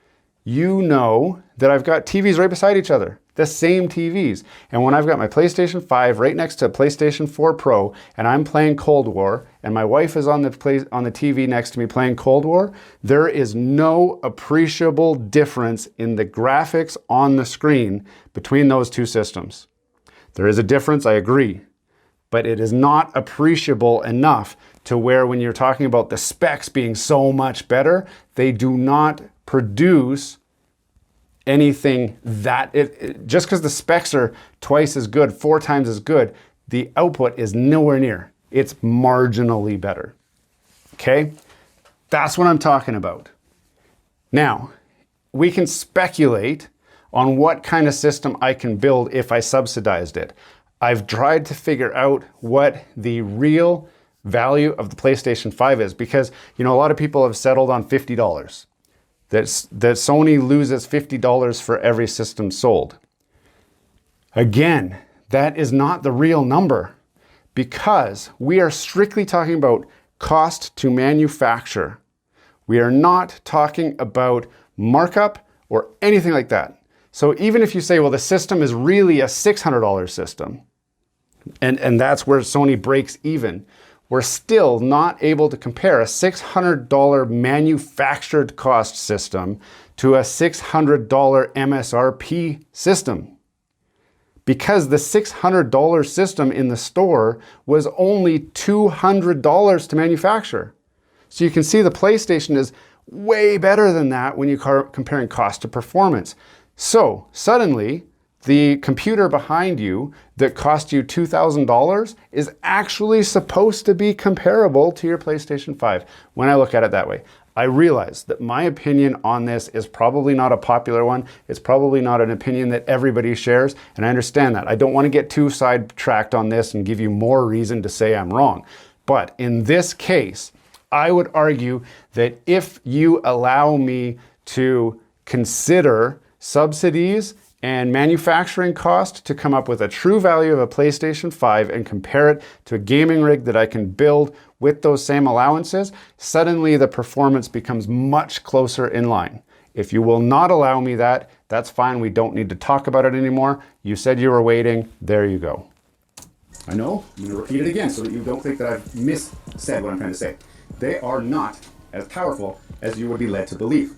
[SPEAKER 1] you know that I've got TVs right beside each other, the same TVs. And when I've got my PlayStation 5 right next to a PlayStation 4 Pro and I'm playing Cold War and my wife is on the TV next to me playing Cold War, there is no appreciable difference in the graphics on the screen between those two systems. There is a difference, I agree, but it is not appreciable enough to where when you're talking about the specs being so much better, they do not produce anything that just because the specs are twice as good, 4 times as good, the output is nowhere near. It's marginally better. Okay? That's what I'm talking about. Now, we can speculate on what kind of system I can build if I subsidized it. I've tried to figure out what the real value of the PlayStation 5 is, because a lot of people have settled on $50. That Sony loses $50 for every system sold. Again, that is not the real number, because we are strictly talking about cost to manufacture. We are not talking about markup or anything like that. So even if you say, well, the system is really a $600 system, and that's where Sony breaks even, we're still not able to compare a $600 manufactured cost system to a $600 MSRP system, because the $600 system in the store was only $200 to manufacture. So you can see the PlayStation is way better than that when you're comparing cost to performance. So suddenly, the computer behind you that cost you $2,000 is actually supposed to be comparable to your PlayStation 5 when I look at it that way. I realize that my opinion on this is probably not a popular one. It's probably not an opinion that everybody shares, and I understand that. I don't want to get too sidetracked on this and give you more reason to say I'm wrong. But in this case, I would argue that if you allow me to consider subsidies and manufacturing cost to come up with a true value of a PlayStation 5 and compare it to a gaming rig that I can build with those same allowances, suddenly the performance becomes much closer in line. If you will not allow me that, that's fine. We don't need to talk about it anymore. You said you were waiting. There you go.
[SPEAKER 3] I know. I'm going to repeat it again so that you don't think that I've missaid what I'm trying to say. They are not as powerful as you would be led to believe.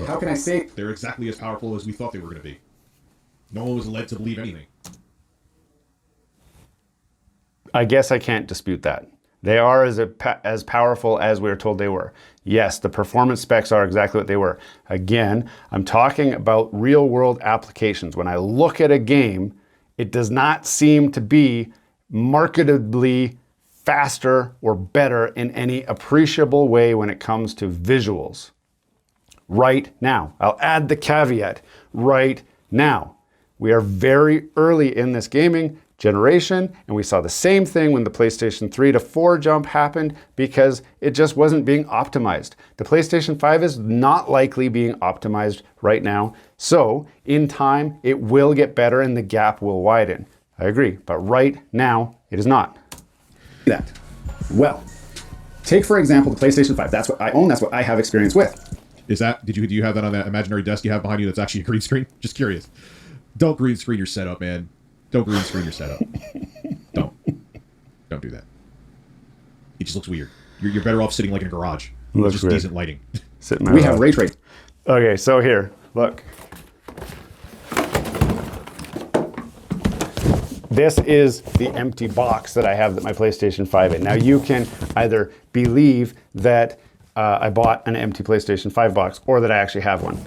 [SPEAKER 3] How can I say?
[SPEAKER 2] They're exactly as powerful as we thought they were going to be. No one was led to believe anything.
[SPEAKER 1] I guess I can't dispute that. They are as powerful as we were told they were. Yes, the performance specs are exactly what they were. Again, I'm talking about real world applications. When I look at a game, it does not seem to be marketably faster or better in any appreciable way when it comes to visuals. Right now, I'll add the caveat, right now. We are very early in this gaming generation, and we saw the same thing when the PlayStation 3 to 4 jump happened because it just wasn't being optimized. The PlayStation 5 is not likely being optimized right now, so in time it will get better and the gap will widen. I agree, but right now it is not.
[SPEAKER 3] That. Well, take for example the PlayStation 5. That's what I own, that's what I have experience with.
[SPEAKER 2] Is that, do you have that on that imaginary desk you have behind you that's actually a green screen? Just curious. Don't green screen your setup, man. Don't green screen your setup. Don't do that. It just looks weird. You're better off sitting like in a garage.
[SPEAKER 1] Looks
[SPEAKER 2] just
[SPEAKER 1] weird.
[SPEAKER 2] Decent lighting.
[SPEAKER 3] We have ray tracing.
[SPEAKER 1] Okay, so here, look. This is the empty box that I have my PlayStation 5 in. Now you can either believe that I bought an empty PlayStation 5 box or that I actually have one.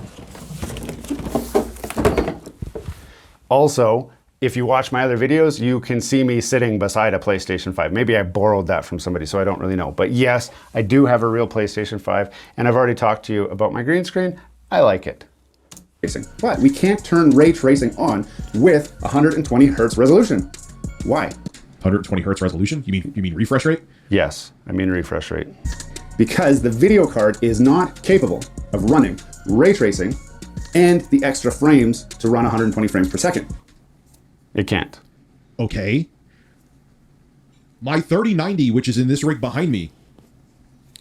[SPEAKER 1] Also, if you watch my other videos, you can see me sitting beside a PlayStation 5. Maybe I borrowed that from somebody, so I don't really know. But yes, I do have a real PlayStation 5, and I've already talked to you about my green screen. I like it.
[SPEAKER 3] But we can't turn ray tracing on with 120 hertz resolution. Why?
[SPEAKER 2] 120 hertz resolution? You mean refresh rate?
[SPEAKER 1] Yes, I mean refresh rate.
[SPEAKER 3] Because the video card is not capable of running ray tracing and the extra frames to run 120 frames per second.
[SPEAKER 1] It can't.
[SPEAKER 2] Okay. My 3090, which is in this rig behind me,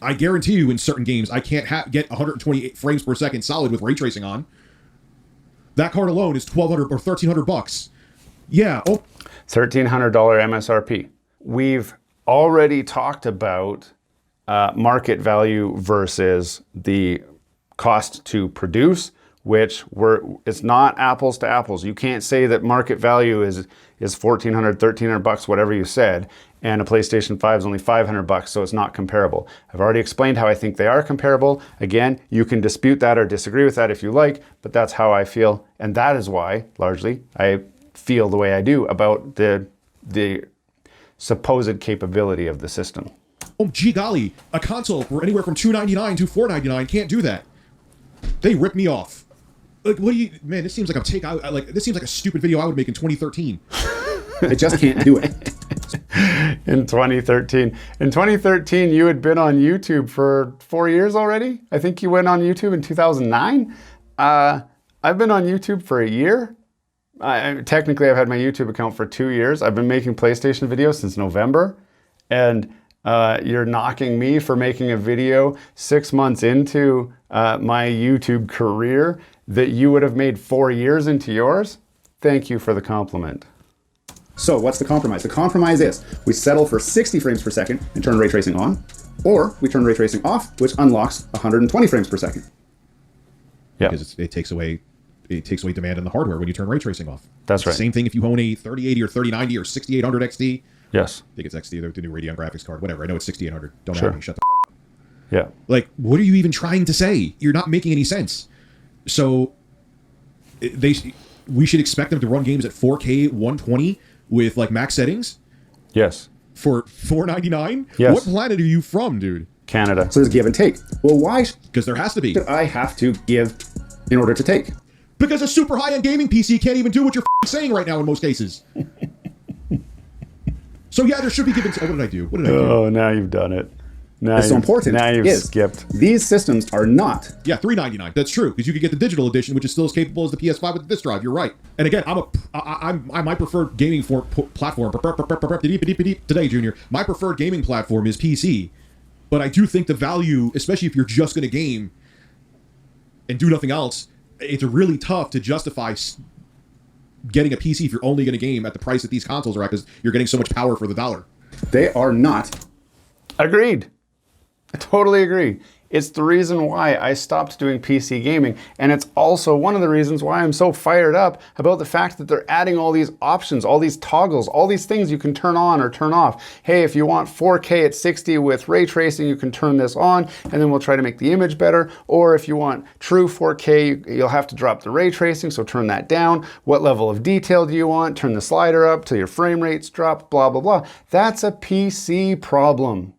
[SPEAKER 2] I guarantee you in certain games I can't get 128 frames per second solid with ray tracing on. That card alone is $1,200 or $1,300. Yeah. Oh.
[SPEAKER 1] $1,300 MSRP. We've already talked about market value versus the cost to produce, which it's not apples to apples. You can't say that market value is $1,400, $1,300, whatever you said, and a PlayStation 5 is only $500, so it's not comparable. I've already explained how I think they are comparable. Again, you can dispute that or disagree with that if you like, but that's how I feel, and that is why, largely, I feel the way I do about the supposed capability of the system.
[SPEAKER 2] Oh, gee golly, a console for anywhere from $299 to $499 can't do that. They rip me off. Like, what do you, man, this seems like this seems like a stupid video I would make in 2013.
[SPEAKER 3] It just can't do it.
[SPEAKER 1] In 2013. In 2013, you had been on YouTube for 4 years already? I think you went on YouTube in 2009. I've been on YouTube for a year. Technically, I've had my YouTube account for 2 years. I've been making PlayStation videos since November. And you're knocking me for making a video 6 months into my YouTube career that you would have made 4 years into yours? Thank you for the compliment.
[SPEAKER 3] So what's the compromise? The compromise is we settle for 60 frames per second and turn ray tracing on, or we turn ray tracing off, which unlocks 120 frames per second.
[SPEAKER 1] Yeah.
[SPEAKER 2] Because it takes away it takes away demand on the hardware when you turn ray tracing off.
[SPEAKER 1] That's right.
[SPEAKER 2] Same thing if you own a 3080 or 3090 or 6800 XT.
[SPEAKER 1] Yes.
[SPEAKER 2] I think it's XT, the new Radeon graphics card, whatever. I know it's 6800. Don't
[SPEAKER 1] Sure.
[SPEAKER 2] have me. Shut the f*** up.
[SPEAKER 1] Yeah.
[SPEAKER 2] Like, what are you even trying to say? You're not making any sense. So we should expect them to run games at 4K 120 with like max settings
[SPEAKER 1] Yes.
[SPEAKER 2] for $4.99?
[SPEAKER 1] Yes.
[SPEAKER 2] What planet are you from, dude?
[SPEAKER 1] Canada.
[SPEAKER 3] So there's give and take. Well, why
[SPEAKER 2] Because there has to be.
[SPEAKER 3] should I have to give in order to take?
[SPEAKER 2] Because a super high-end gaming PC can't even do what you're saying right now in most cases. So yeah, there should be give and take. What did I do? What did I do?
[SPEAKER 1] Oh, now you've done it. Now
[SPEAKER 3] What's so important
[SPEAKER 1] Now you've
[SPEAKER 3] is
[SPEAKER 1] skipped.
[SPEAKER 3] these systems are not.
[SPEAKER 2] Yeah, $3.99. That's true, because you could get the digital edition, which is still as capable as the PS5 with the disk drive. You're right. And again, I'm my preferred gaming platform today, Junior. My preferred gaming platform is PC, but I do think the value, especially if you're just going to game and do nothing else, it's really tough to justify getting a PC if you're only going to game at the price that these consoles are at, because you're getting so much power for the dollar.
[SPEAKER 3] They are not.
[SPEAKER 1] Agreed. I totally agree. It's the reason why I stopped doing PC gaming, and it's also one of the reasons why I'm so fired up about the fact that they're adding all these options, all these toggles, all these things you can turn on or turn off. Hey, if you want 4K at 60 with ray tracing, you can turn this on, and then we'll try to make the image better. Or if you want true 4K, you'll have to drop the ray tracing, so turn that down. What level of detail do you want? Turn the slider up till your frame rates drop, blah, blah, blah. That's a PC problem.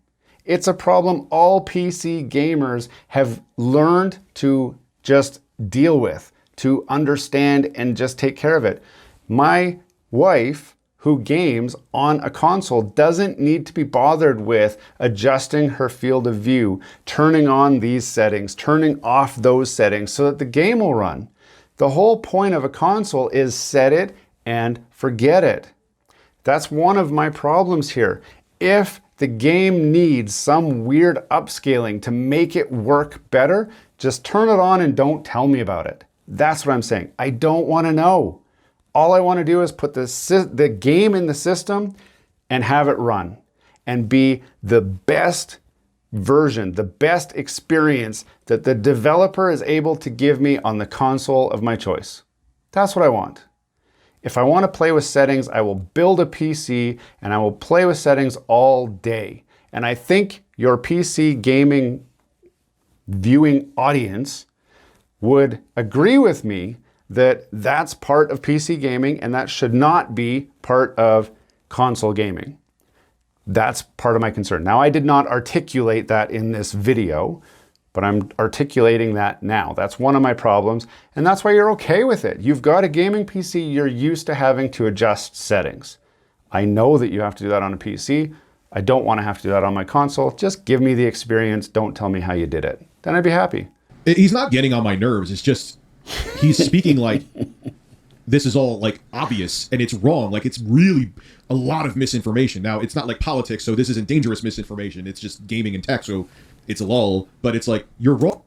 [SPEAKER 1] It's a problem all PC gamers have learned to just deal with, to understand and just take care of it. My wife, who games on a console, doesn't need to be bothered with adjusting her field of view, turning on these settings, turning off those settings so that the game will run. The whole point of a console is set it and forget it. That's one of my problems here. If the game needs some weird upscaling to make it work better, just turn it on and don't tell me about it. That's what I'm saying. I don't want to know. All I want to do is put the game in the system and have it run and be the best version, the best experience that the developer is able to give me on the console of my choice. That's what I want. If I want to play with settings, I will build a PC and I will play with settings all day. And I think your PC gaming viewing audience would agree with me that that's part of PC gaming and that should not be part of console gaming. That's part of my concern. Now, I did not articulate that in this video, but I'm articulating that now. That's one of my problems, and that's why you're okay with it. You've got a gaming PC, you're used to having to adjust settings. I know that you have to do that on a PC. I don't want to have to do that on my console. Just give me the experience. Don't tell me how you did it. Then I'd be happy.
[SPEAKER 2] He's not getting on my nerves. It's just, he's speaking like this is all like obvious and it's wrong. Like it's really a lot of misinformation. Now, it's not like politics, so this isn't dangerous misinformation. It's just gaming and tech, so it's a lull, but it's like, you're wrong.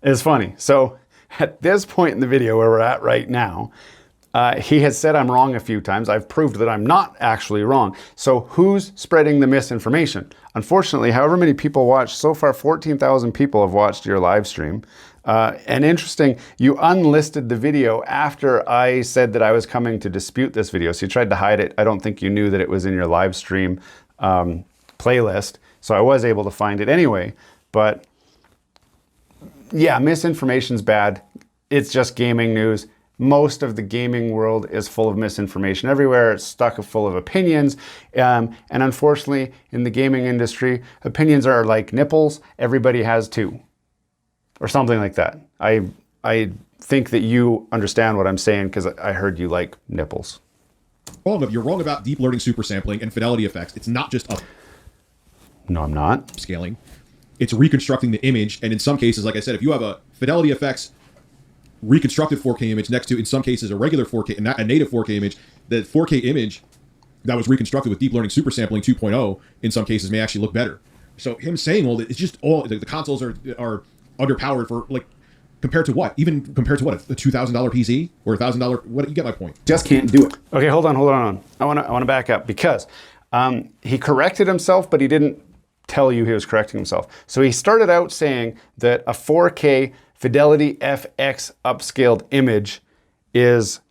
[SPEAKER 1] It's funny. So at this point in the video where we're at right now, he has said I'm wrong a few times. I've proved that I'm not actually wrong. So who's spreading the misinformation? Unfortunately, however many people watched, so far 14,000 people have watched your live stream. And interesting, you unlisted the video after I said that I was coming to dispute this video. So you tried to hide it. I don't think you knew that it was in your live stream playlist. So I was able to find it anyway. But yeah, misinformation's bad. It's just gaming news. Most of the gaming world is full of misinformation everywhere. It's stuck full of opinions. And unfortunately, in the gaming industry, opinions are like nipples. Everybody has two. Or something like that. I think that you understand what I'm saying because I heard you like nipples.
[SPEAKER 2] You're wrong about deep learning super sampling and fidelity effects. It's not just
[SPEAKER 1] No, I'm not.
[SPEAKER 2] upscaling. It's reconstructing the image. And in some cases, like I said, if you have a fidelity effects reconstructed 4K image next to, in some cases, a regular 4K, a native 4K image, the 4K image that was reconstructed with deep learning super sampling 2.0 in some cases may actually look better. So him saying all that, it's just all, the consoles are underpowered for, like, compared to what? Even compared to what? A $2,000 PC or $1,000? What? You get my point.
[SPEAKER 3] Just can't do it.
[SPEAKER 1] Okay, hold on. I want to back up because he corrected himself, but he didn't tell you he was correcting himself. So he started out saying that a 4K Fidelity FX upscaled image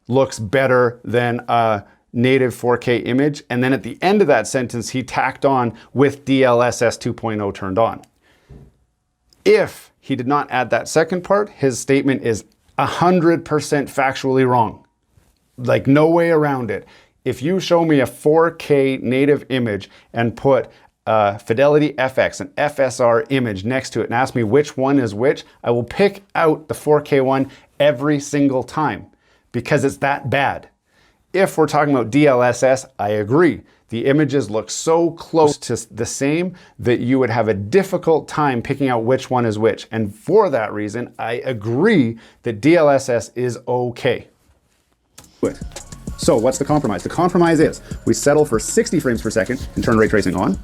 [SPEAKER 1] looks better than a native 4K image. And then at the end of that sentence, he tacked on with DLSS 2.0 turned on. If he did not add that second part, his statement is 100% factually wrong. Like, no way around it. If you show me a 4K native image and put Fidelity FX, an FSR image next to it, and ask me which one is which, I will pick out the 4K one every single time because it's that bad. If we're talking about DLSS, I agree. The images look so close to the same that you would have a difficult time picking out which one is which. And for that reason, I agree that DLSS is okay.
[SPEAKER 3] So what's the compromise? The compromise is we settle for 60 frames per second and turn ray tracing on.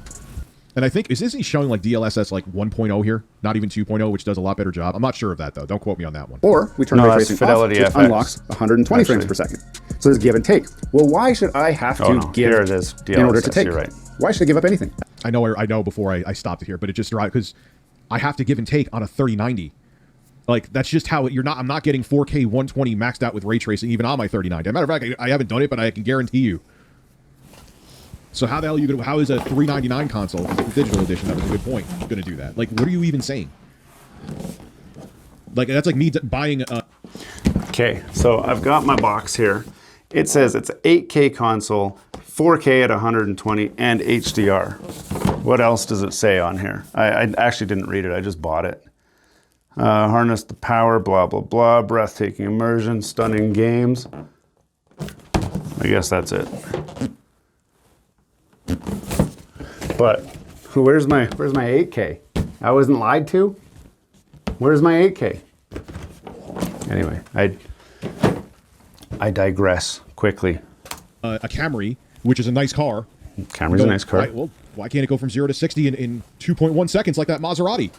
[SPEAKER 2] And I think, isn't he showing like DLSS like 1.0 here? Not even 2.0, which does a lot better job. I'm not sure of that though. Don't quote me on that one.
[SPEAKER 3] Or we turn ray tracing off, which unlocks 120 frames per second. So there's give and take. Well, why should I have to give
[SPEAKER 1] here it is, DLSS,
[SPEAKER 3] in order to take?
[SPEAKER 1] You're right.
[SPEAKER 3] Why should I give up anything?
[SPEAKER 2] I know before I stopped it here, but it just drives, because I have to give and take on a 3090. Like, that's just how I'm not getting 4K 120 maxed out with ray tracing even on my 3090. As a matter of fact, I haven't done it, but I can guarantee you. So how the hell are you gonna? How is a $399 console, the digital edition, that was a good point, gonna do that? Like, what are you even saying? Like, that's like me buying a.
[SPEAKER 1] Okay, so I've got my box here. It says it's an 8K console, 4K at 120, and HDR. What else does it say on here? I actually didn't read it. I just bought it. Harness the power, blah, blah, blah. Breathtaking immersion, stunning games. I guess that's it. But where's my 8K? I wasn't lied to. Where's my 8K? Anyway, I digress quickly.
[SPEAKER 2] A Camry, which is a nice car.
[SPEAKER 1] Camry's a nice car.
[SPEAKER 2] Well, why can't it go from 0 to 60 in 2.1 seconds like that Maserati?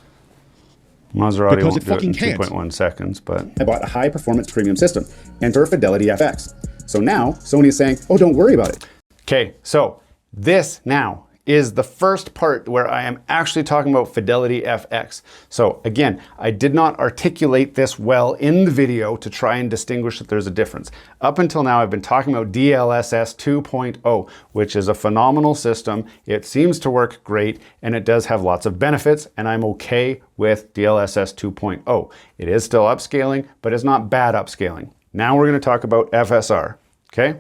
[SPEAKER 1] Maserati
[SPEAKER 2] because
[SPEAKER 1] won't
[SPEAKER 2] it fucking
[SPEAKER 1] do it in
[SPEAKER 2] can't.
[SPEAKER 1] 2.1 seconds, but...
[SPEAKER 3] I bought a high-performance premium system. Enter Fidelity FX. So now, Sony is saying, oh, don't worry about it.
[SPEAKER 1] Okay, so this now is the first part where I am actually talking about Fidelity FX. So again, I did not articulate this well in the video to try and distinguish that there's a difference. Up until now, I've been talking about DLSS 2.0, which is a phenomenal system. It seems to work great, and it does have lots of benefits, and I'm okay with DLSS 2.0. It is still upscaling, but it's not bad upscaling. Now we're gonna talk about FSR, okay?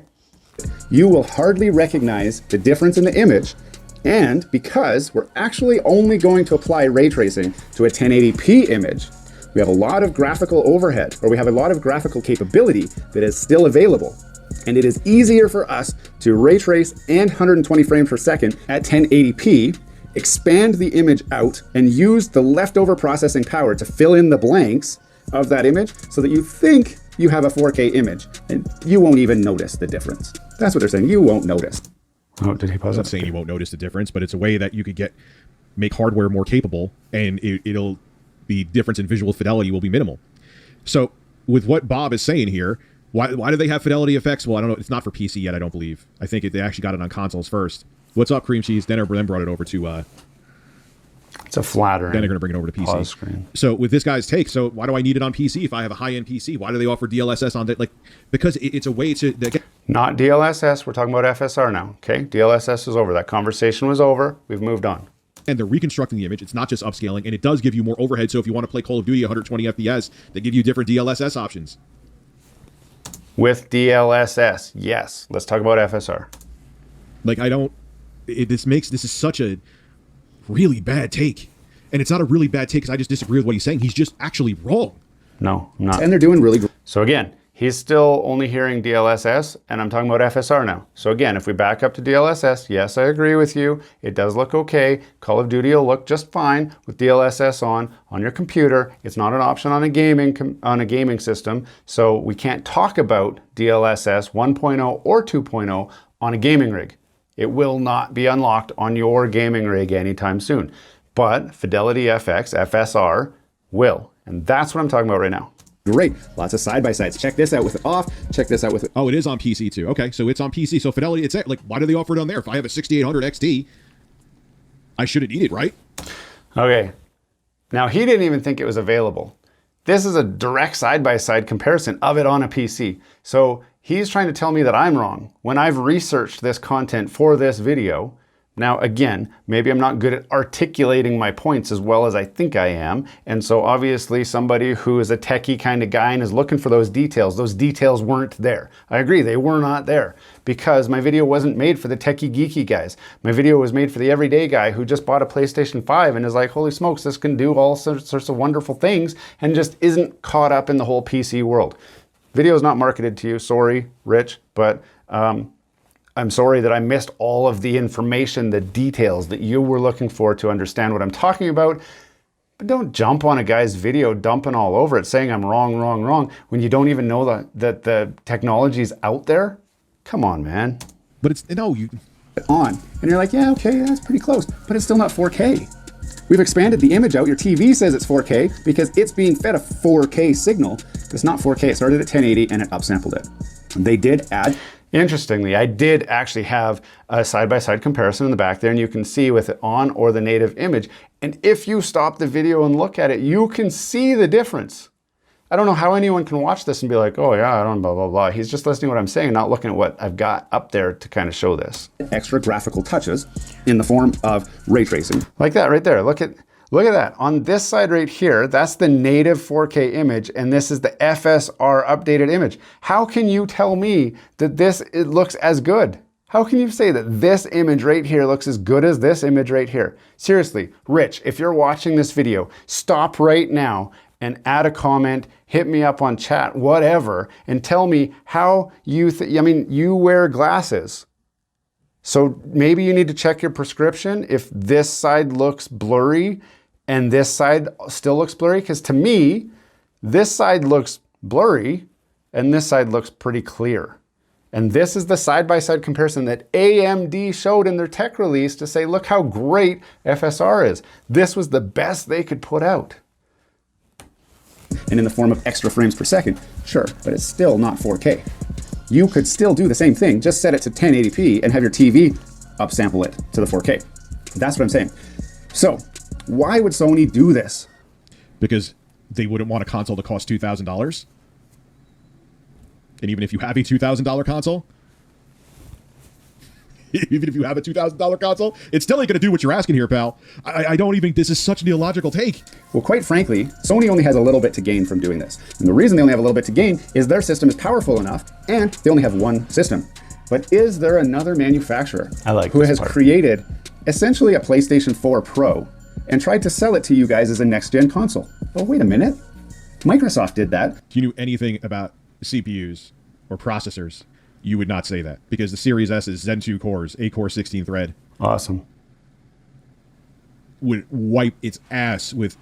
[SPEAKER 3] You will hardly recognize the difference in the image. And because we're actually only going to apply ray tracing to a 1080p image, we have a lot of graphical overhead, or we have a lot of graphical capability that is still available. And it is easier for us to ray trace and 120 frames per second at 1080p, expand the image out, and use the leftover processing power to fill in the blanks of that image so that you think you have a 4K image, and you won't even notice the difference. That's what they're saying, you won't notice.
[SPEAKER 1] Oh, did he pause?
[SPEAKER 2] I'm not saying you won't notice the difference, but it's a way that you could make hardware more capable, and the difference in visual fidelity will be minimal. So with what Bob is saying here, why do they have Fidelity FX? Well, I don't know. It's not for PC yet, I don't believe. I think they actually got it on consoles first. What's up, Cream Cheese? Then brought it over to...
[SPEAKER 1] it's a flattering.
[SPEAKER 2] Then they're going to bring it over to PC.
[SPEAKER 1] Pause screen.
[SPEAKER 2] So with this guy's take, so why do I need it on PC if I have a high-end PC? Why do they offer DLSS on it? Because it's a way to...
[SPEAKER 1] Not DLSS, we're talking about FSR now, okay? DLSS is over. That conversation was over. We've moved on.
[SPEAKER 2] And they're reconstructing the image. It's not just upscaling, and it does give you more overhead. So if you want to play Call of Duty 120 FPS, they give you different DLSS options.
[SPEAKER 1] With DLSS, yes. Let's talk about FSR.
[SPEAKER 2] Like, this is such a really bad take. And it's not a really bad take because I just disagree with what he's saying. He's just actually wrong.
[SPEAKER 1] No, I'm not.
[SPEAKER 3] And they're doing really good.
[SPEAKER 1] So again, he's still only hearing DLSS, and I'm talking about FSR now. So again, if we back up to DLSS, yes, I agree with you. It does look okay. Call of Duty will look just fine with DLSS on your computer. It's not an option on a gaming system, so we can't talk about DLSS 1.0 or 2.0 on a gaming rig. It will not be unlocked on your gaming rig anytime soon. But Fidelity FX, FSR, will. And that's what I'm talking about right now.
[SPEAKER 3] Great. Lots of side-by-sides. Check this out with it off. Check this out with it.
[SPEAKER 2] Oh, it is on PC too. Okay, so it's on PC. So Fidelity, it's like, why do they offer it on there? If I have a 6800 XT, I shouldn't need it, right?
[SPEAKER 1] Okay. Now, he didn't even think it was available. This is a direct side-by-side comparison of it on a PC. So he's trying to tell me that I'm wrong when I've researched this content for this video. Now, again, maybe I'm not good at articulating my points as well as I think I am. And so obviously somebody who is a techie kind of guy and is looking for those details weren't there. I agree, they were not there because my video wasn't made for the techie geeky guys. My video was made for the everyday guy who just bought a PlayStation 5 and is like, holy smokes, this can do all sorts of wonderful things and just isn't caught up in the whole PC world. Video is not marketed to you, sorry, Rich, but I'm sorry that I missed all of the information, the details that you were looking for to understand what I'm talking about. But don't jump on a guy's video dumping all over it, saying I'm wrong, when you don't even know that the technology's out there. Come on, man.
[SPEAKER 2] But it's, no, you...
[SPEAKER 3] On. And you're like, yeah, okay, that's pretty close. But it's still not 4K. We've expanded the image out. Your TV says it's 4K because it's being fed a 4K signal. It's not 4K. It started at 1080 and it upsampled it. They did add...
[SPEAKER 1] Interestingly, I did actually have a side-by-side comparison in the back there, and you can see with it on or the native image. And if you stop the video and look at it, you can see the difference. I don't know how anyone can watch this and be like, oh yeah, I don't blah, blah, blah. He's just listening to what I'm saying, not looking at what I've got up there to kind of show this.
[SPEAKER 3] Extra graphical touches in the form of ray tracing.
[SPEAKER 1] Like that right there. Look at that. On this side right here, that's the native 4K image, and this is the FSR updated image. How can you tell me that it looks as good? How can you say that this image right here looks as good as this image right here? Seriously, Rich, if you're watching this video, stop right now and add a comment, hit me up on chat, whatever, and tell me how you you wear glasses. So maybe you need to check your prescription if this side looks blurry and this side still looks blurry, because to me, this side looks blurry and this side looks pretty clear. And this is the side-by-side comparison that AMD showed in their tech release to say, look how great FSR is. This was the best they could put out.
[SPEAKER 3] And in the form of extra frames per second, sure, but it's still not 4K. You could still do the same thing, just set it to 1080p and have your TV upsample it to the 4K. That's what I'm saying. So, why would Sony do this?
[SPEAKER 2] Because they wouldn't want a console to cost $2,000. And even if you have a $2,000 console, even if you have a $2,000 console, it still ain't going to do what you're asking here, pal. I don't even, this is such an illogical take.
[SPEAKER 3] Well, quite frankly, Sony only has a little bit to gain from doing this. And the reason they only have a little bit to gain is their system is powerful enough and they only have one system. But is there another manufacturer who has created essentially a PlayStation 4 Pro and tried to sell it to you guys as a next-gen console? Oh, wait a minute. Microsoft did that.
[SPEAKER 2] If you knew anything about CPUs or processors, you would not say that, because the Series S is Zen 2 cores, 8-core 16-thread.
[SPEAKER 1] Awesome.
[SPEAKER 2] Would wipe its ass with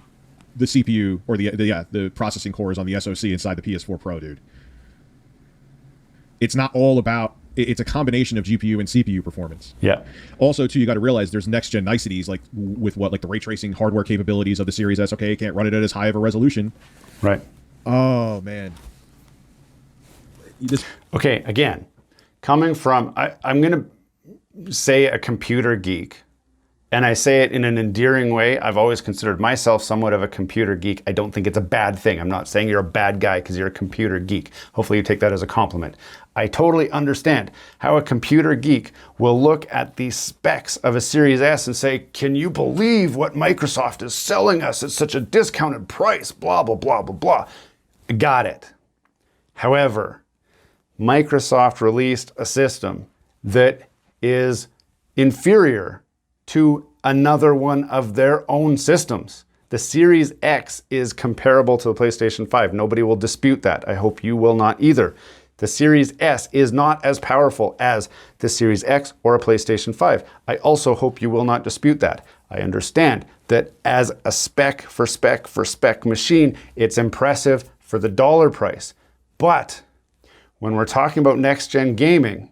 [SPEAKER 2] the CPU or the processing cores on the SoC inside the PS4 Pro, dude. It's not all about, it's a combination of GPU and CPU performance.
[SPEAKER 1] Yeah.
[SPEAKER 2] Also, too, you got to realize there's next-gen niceties, like with like the ray tracing hardware capabilities of the Series S. Okay, you can't run it at as high of a resolution.
[SPEAKER 1] Right.
[SPEAKER 2] Oh, man.
[SPEAKER 1] Okay, again, coming from, I'm going to say a computer geek, and I say it in an endearing way. I've always considered myself somewhat of a computer geek. I don't think it's a bad thing. I'm not saying you're a bad guy because you're a computer geek. Hopefully you take that as a compliment. I totally understand how a computer geek will look at the specs of a Series S and say, can you believe what Microsoft is selling us at such a discounted price? Blah, blah, blah, blah, blah. Got it. However, Microsoft released a system that is inferior to another one of their own systems. The Series X is comparable to the PlayStation 5. Nobody will dispute that. I hope you will not either. The Series S is not as powerful as the Series X or a PlayStation 5. I also hope you will not dispute that. I understand that as a spec for spec machine, it's impressive for the dollar price. But when we're talking about next-gen gaming,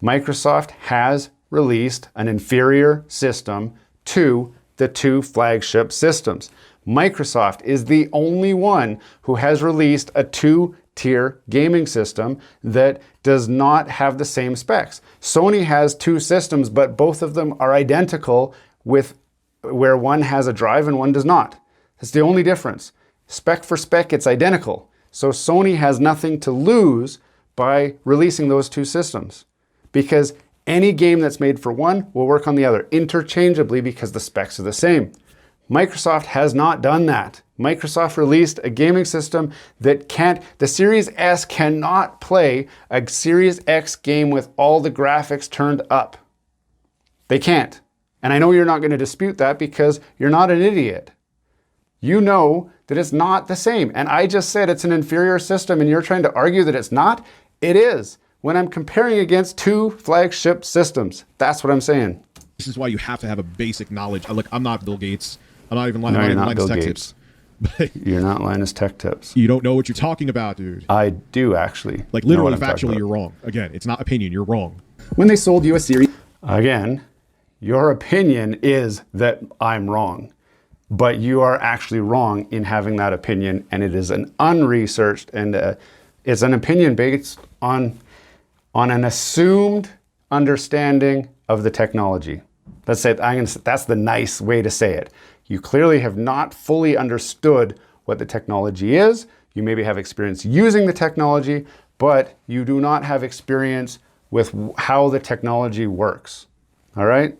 [SPEAKER 1] Microsoft has released an inferior system to the two flagship systems. Microsoft is the only one who has released a two-tier gaming system that does not have the same specs. Sony has two systems, but both of them are identical, with where one has a drive and one does not. That's the only difference. spec for spec, it's identical. So Sony has nothing to lose by releasing those two systems, because any game that's made for one will work on the other interchangeably because the specs are the same. Microsoft has not done that. Microsoft released a gaming system that the Series S cannot play a Series X game with all the graphics turned up. They can't. And I know you're not going to dispute that because you're not an idiot. You know that it's not the same. And I just said it's an inferior system and you're trying to argue that it's not. It is. When I'm comparing against two flagship systems. That's what I'm saying.
[SPEAKER 2] This is why you have to have a basic knowledge. Look, I'm not Bill Gates. I'm not even
[SPEAKER 1] You're not
[SPEAKER 2] Linus
[SPEAKER 1] Bill
[SPEAKER 2] Tech
[SPEAKER 1] Gates.
[SPEAKER 2] Tips.
[SPEAKER 1] You're not Linus Tech Tips.
[SPEAKER 2] You don't know what you're talking about, dude.
[SPEAKER 1] I do actually.
[SPEAKER 2] Like literally, factually, you're wrong. Again, it's not opinion. You're wrong.
[SPEAKER 3] When they sold you a Series...
[SPEAKER 1] Again, your opinion is that I'm wrong. But you are actually wrong in having that opinion, and it is an unresearched and it's an opinion based on an assumed understanding of the technology. Let's say that's the nice way to say it. You clearly have not fully understood what the technology is. You maybe have experience using the technology, but you do not have experience with how the technology works. All right?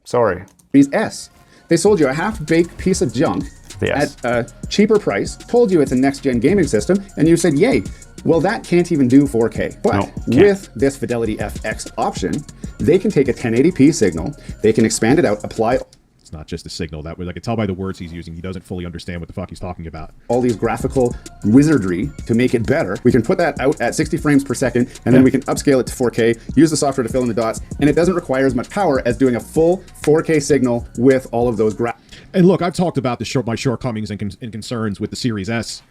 [SPEAKER 1] Sorry.
[SPEAKER 3] Series S. They sold you a half-baked piece of junk
[SPEAKER 1] Yes.
[SPEAKER 3] at a cheaper price, told you it's a next-gen gaming system, and you said, yay. Well, that can't even do 4K. But
[SPEAKER 1] No, can't.
[SPEAKER 3] with this Fidelity FX option, they can take a 1080p signal, they can expand it out, apply
[SPEAKER 2] It's not just a signal. That was I could tell by the words he's using. He doesn't fully understand what the fuck he's talking about.
[SPEAKER 3] all these graphical wizardry to make it better. We can put that out at 60 frames per second, and then we can upscale it to 4K, use the software to fill in the dots, and it doesn't require as much power as doing a full 4K signal with all of those graphics.
[SPEAKER 2] And look, I've talked about my shortcomings and concerns with the Series S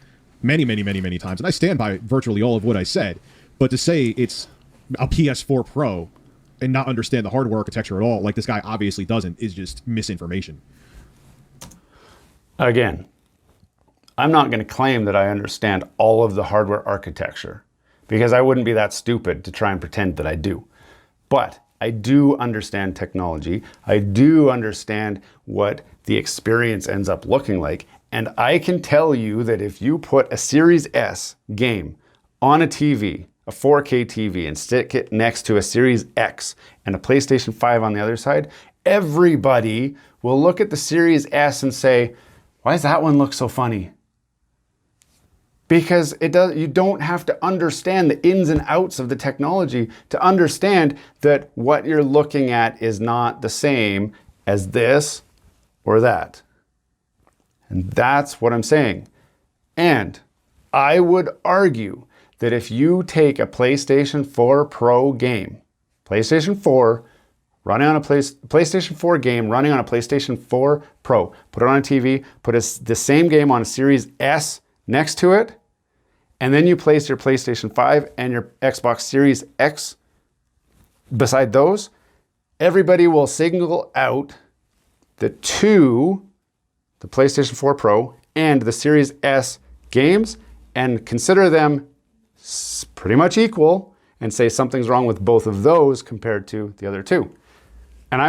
[SPEAKER 2] many times, and I stand by virtually all of what I said. But to say it's a PS4 Pro and not understand the hardware architecture at all, like this guy obviously doesn't, is just misinformation.
[SPEAKER 1] Again, I'm not going to claim that I understand all of the hardware architecture because I wouldn't be that stupid to try and pretend that I do. But I do understand technology. I do understand what the experience ends up looking like. And I can tell you that if you put a Series S game on a TV, a 4K TV, and stick it next to a Series X and a PlayStation 5 on the other side, everybody will look at the Series S and say, why does that one look so funny? Because you don't have to understand the ins and outs of the technology to understand that what you're looking at is not the same as this or that. And that's what I'm saying. And I would argue that if you take a PlayStation 4 Pro game, PlayStation 4 running on a PlayStation 4 game running on a PlayStation 4 Pro, put it on a TV, put the same game on a Series S next to it, and then you place your PlayStation 5 and your Xbox Series X beside those, everybody will single out the PlayStation 4 Pro and the Series S games and consider them pretty much equal and say something's wrong with both of those compared to the other two. And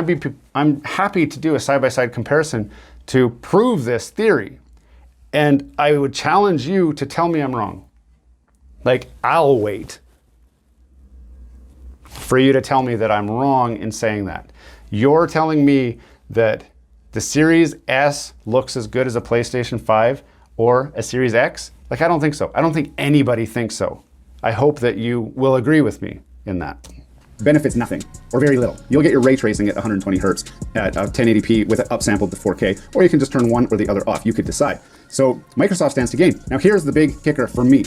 [SPEAKER 1] I'm happy to do a side-by-side comparison to prove this theory. And I would challenge you to tell me I'm wrong. Like, I'll wait for you to tell me that I'm wrong in saying that. You're telling me that the Series S looks as good as a PlayStation 5 or a Series X? Like, I don't think so. I don't think anybody thinks so. I hope that you will agree with me in that.
[SPEAKER 3] Benefits nothing or very little. You'll get your ray tracing at 120 hertz at 1080p with it upsampled to 4K, or you can just turn one or the other off. You could decide. So Microsoft stands to gain. Now here's the big kicker for me.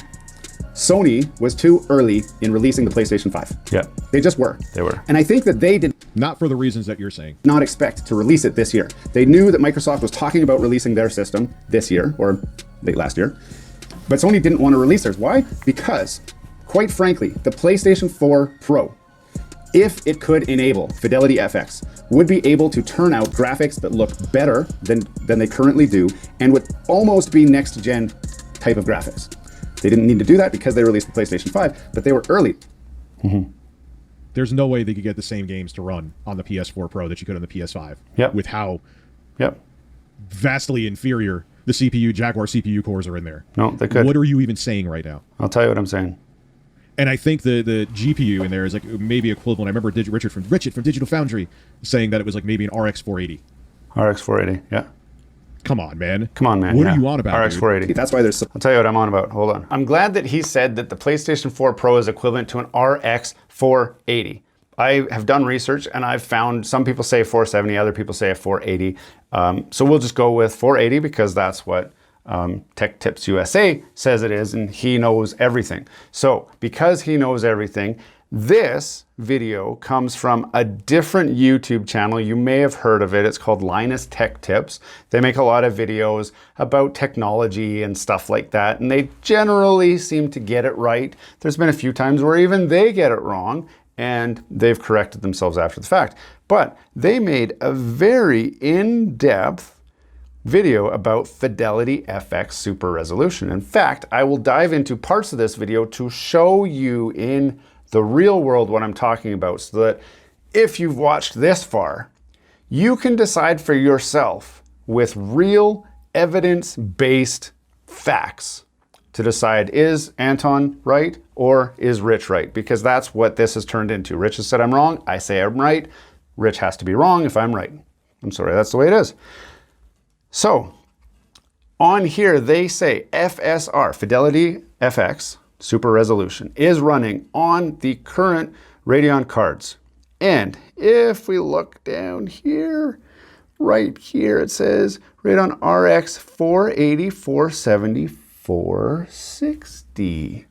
[SPEAKER 3] Sony was too early in releasing the PlayStation 5.
[SPEAKER 1] Yeah.
[SPEAKER 3] They just were.
[SPEAKER 1] They were.
[SPEAKER 3] And I think that they did
[SPEAKER 2] Not for the reasons that you're saying.
[SPEAKER 3] not expect to release it this year. They knew that Microsoft was talking about releasing their system this year or late last year, but Sony didn't want to release theirs. Why? Because, quite frankly, the PlayStation 4 Pro, if it could enable Fidelity FX, would be able to turn out graphics that look better than they currently do and would almost be next-gen type of graphics. They didn't need to do that because they released the PlayStation 5, but they were early.
[SPEAKER 1] Mm-hmm.
[SPEAKER 2] There's no way they could get the same games to run on the PS4 Pro that you could on the PS5.
[SPEAKER 1] Yep.
[SPEAKER 2] With how
[SPEAKER 1] Yep.
[SPEAKER 2] vastly inferior the CPU, Jaguar CPU cores are in there.
[SPEAKER 1] No, they could.
[SPEAKER 2] What are you even saying right now?
[SPEAKER 1] I'll tell you what I'm saying.
[SPEAKER 2] And I think the GPU in there is like maybe equivalent. I remember Richard from Digital Foundry saying that it was like maybe an RX 480.
[SPEAKER 1] RX 480, yeah.
[SPEAKER 2] Come on, man.
[SPEAKER 1] Come on, man.
[SPEAKER 2] What
[SPEAKER 1] yeah.
[SPEAKER 2] are you on about,
[SPEAKER 1] RX 480.
[SPEAKER 3] That's why there's...
[SPEAKER 1] I'll tell you what I'm on about. Hold on. I'm glad that he said that the PlayStation 4 Pro is equivalent to an RX 480. I have done research and I've found some people say 470, other people say a 480. So we'll just go with 480 because that's what Tech Tips USA says it is, and he knows everything. So because he knows everything, this video comes from a different YouTube channel. You may have heard of it. It's called Linus Tech Tips. They make a lot of videos about technology and stuff like that, and they generally seem to get it right. There's been a few times where even they get it wrong, and they've corrected themselves after the fact. But they made a very in-depth video about Fidelity FX Super Resolution. In fact, I will dive into parts of this video to show you in the real world what I'm talking about, so that if you've watched this far, you can decide for yourself with real evidence-based facts to decide, is Anton right or is Rich right? Because that's what this has turned into. Rich has said I'm wrong, I say I'm right. Rich has to be wrong if I'm right. I'm sorry, that's the way it is. So on here they say FSR, Fidelity FX Super Resolution, is running on the current Radeon cards. And if we look down here, right here, it says Radeon RX 480, 470, 460.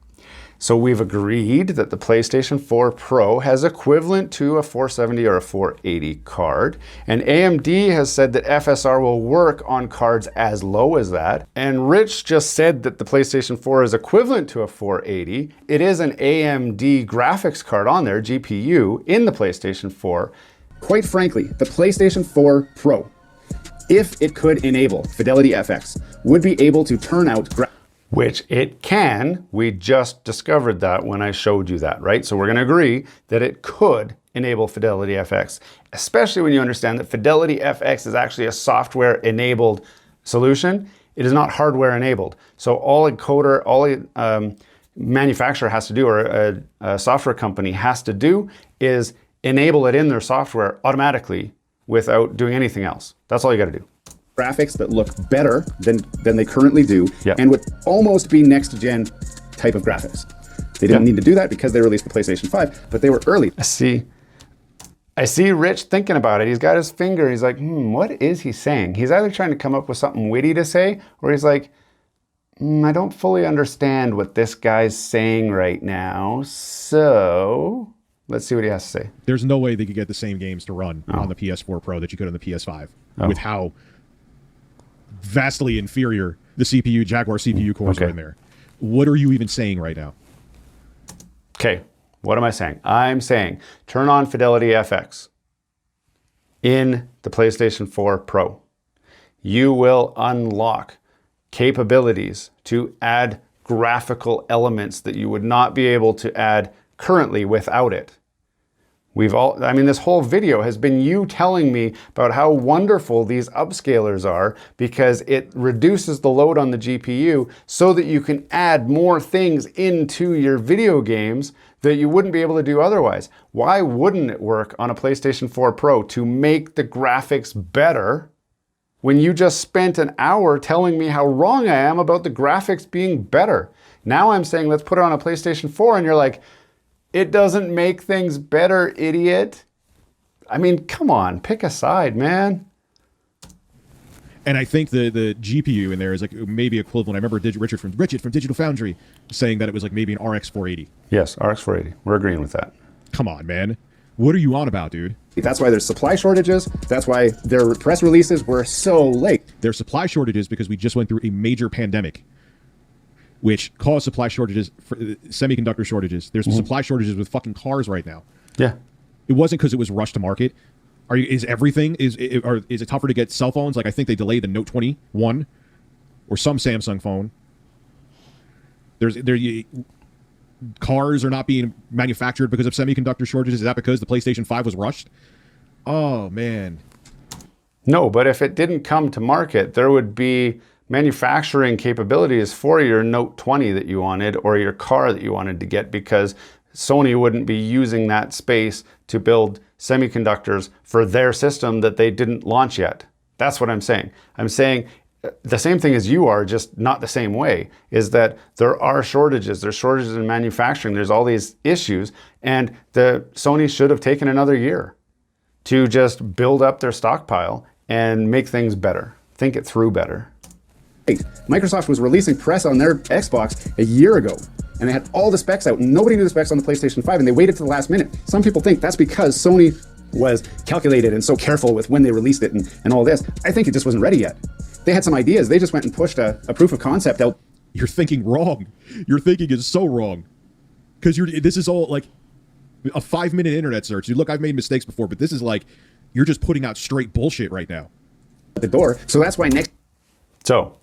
[SPEAKER 1] So we've agreed that the PlayStation 4 Pro has equivalent to a 470 or a 480 card. And AMD has said that FSR will work on cards as low as that. And Rich just said that the PlayStation 4 is equivalent to a 480. It is an AMD graphics card on there, GPU, in the PlayStation 4.
[SPEAKER 3] Quite frankly, the PlayStation 4 Pro, if it could enable Fidelity FX, would be able to turn out
[SPEAKER 1] which it can. We just discovered that when I showed you that, right? So we're gonna agree that it could enable Fidelity FX, especially when you understand that Fidelity FX is actually a software-enabled solution. It is not hardware-enabled. So all a coder, all a manufacturer has to do, or a software company has to do, is enable it in their software automatically without doing anything else. That's all you gotta do.
[SPEAKER 3] Graphics that look better than they currently do,
[SPEAKER 1] yep,
[SPEAKER 3] and would almost be next-gen type of graphics. They didn't need to do that because they released the PlayStation 5, but they were early.
[SPEAKER 1] I see Rich thinking about it. He's got his finger. He's like, what is he saying? He's either trying to come up with something witty to say, or he's like, I don't fully understand what this guy's saying right now. So let's see what he has to say.
[SPEAKER 2] There's no way they could get the same games to run on the PS4 Pro that you could on the PS5 with how vastly inferior the CPU, Jaguar CPU cores are in there. What are you even saying right now?
[SPEAKER 1] Okay, what am I saying? I'm saying turn on Fidelity FX in the PlayStation 4 Pro. You will unlock capabilities to add graphical elements that you would not be able to add currently without it. This whole video has been you telling me about how wonderful these upscalers are, because it reduces the load on the GPU so that you can add more things into your video games that you wouldn't be able to do otherwise. Why wouldn't it work on a PlayStation 4 Pro to make the graphics better when you just spent an hour telling me how wrong I am about the graphics being better? Now I'm saying let's put it on a PlayStation 4 and you're like, it doesn't make things better, idiot. I mean, come on, pick a side, man.
[SPEAKER 2] And I think the GPU in there is like maybe equivalent. I remember Richard from Digital Foundry saying that it was like maybe an RX 480.
[SPEAKER 1] Yes, RX 480. We're agreeing with that.
[SPEAKER 2] Come on, man. What are you on about, dude?
[SPEAKER 3] That's why there's supply shortages. That's why their press releases were so late.
[SPEAKER 2] There's supply shortages because we just went through a major pandemic, which caused supply shortages, for semiconductor shortages. There's supply shortages with fucking cars right now.
[SPEAKER 1] Yeah.
[SPEAKER 2] It wasn't because it was rushed to market. Is it tougher to get cell phones? Like I think they delayed the Note 21 or some Samsung phone. Cars are not being manufactured because of semiconductor shortages. Is that because the PlayStation 5 was rushed? Oh man.
[SPEAKER 1] No, but if it didn't come to market, there would be manufacturing capabilities for your Note 20 that you wanted or your car that you wanted to get, because Sony wouldn't be using that space to build semiconductors for their system that they didn't launch yet. That's what I'm saying. I'm saying the same thing as you are, just not the same way, is that there are shortages. There's shortages in manufacturing. There's all these issues, and the Sony should have taken another year to just build up their stockpile and make things better. Think it through better.
[SPEAKER 3] Microsoft was releasing press on their Xbox a year ago, and they had all the specs out. Nobody knew the specs on the PlayStation 5, and they waited to the last minute. Some people think that's because Sony was calculated and so careful with when they released it and all this. I think it just wasn't ready yet. They had some ideas. They just went and pushed a proof of concept out.
[SPEAKER 2] You're thinking wrong. Your thinking is so wrong. Because this is all like a 5-minute internet search. Look, I've made mistakes before, but this is like, you're just putting out straight bullshit right now.
[SPEAKER 3] The door. So that's why next.
[SPEAKER 1] So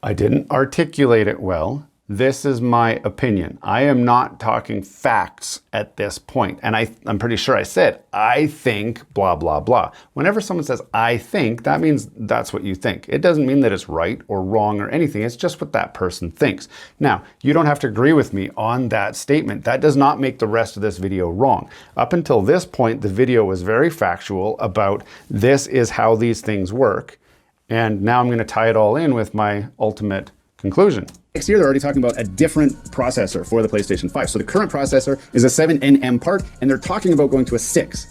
[SPEAKER 1] I didn't articulate it well. This is my opinion. I am not talking facts at this point. And I'm pretty sure I said, I think blah, blah, blah. Whenever someone says, I think, that means that's what you think. It doesn't mean that it's right or wrong or anything. It's just what that person thinks. Now, you don't have to agree with me on that statement. That does not make the rest of this video wrong. Up until this point, the video was very factual about this is how these things work. And now I'm going to tie it all in with my ultimate conclusion.
[SPEAKER 3] Next year, they're already talking about a different processor for the PlayStation 5. So the current processor is a 7nm part, and they're talking about going to a 6,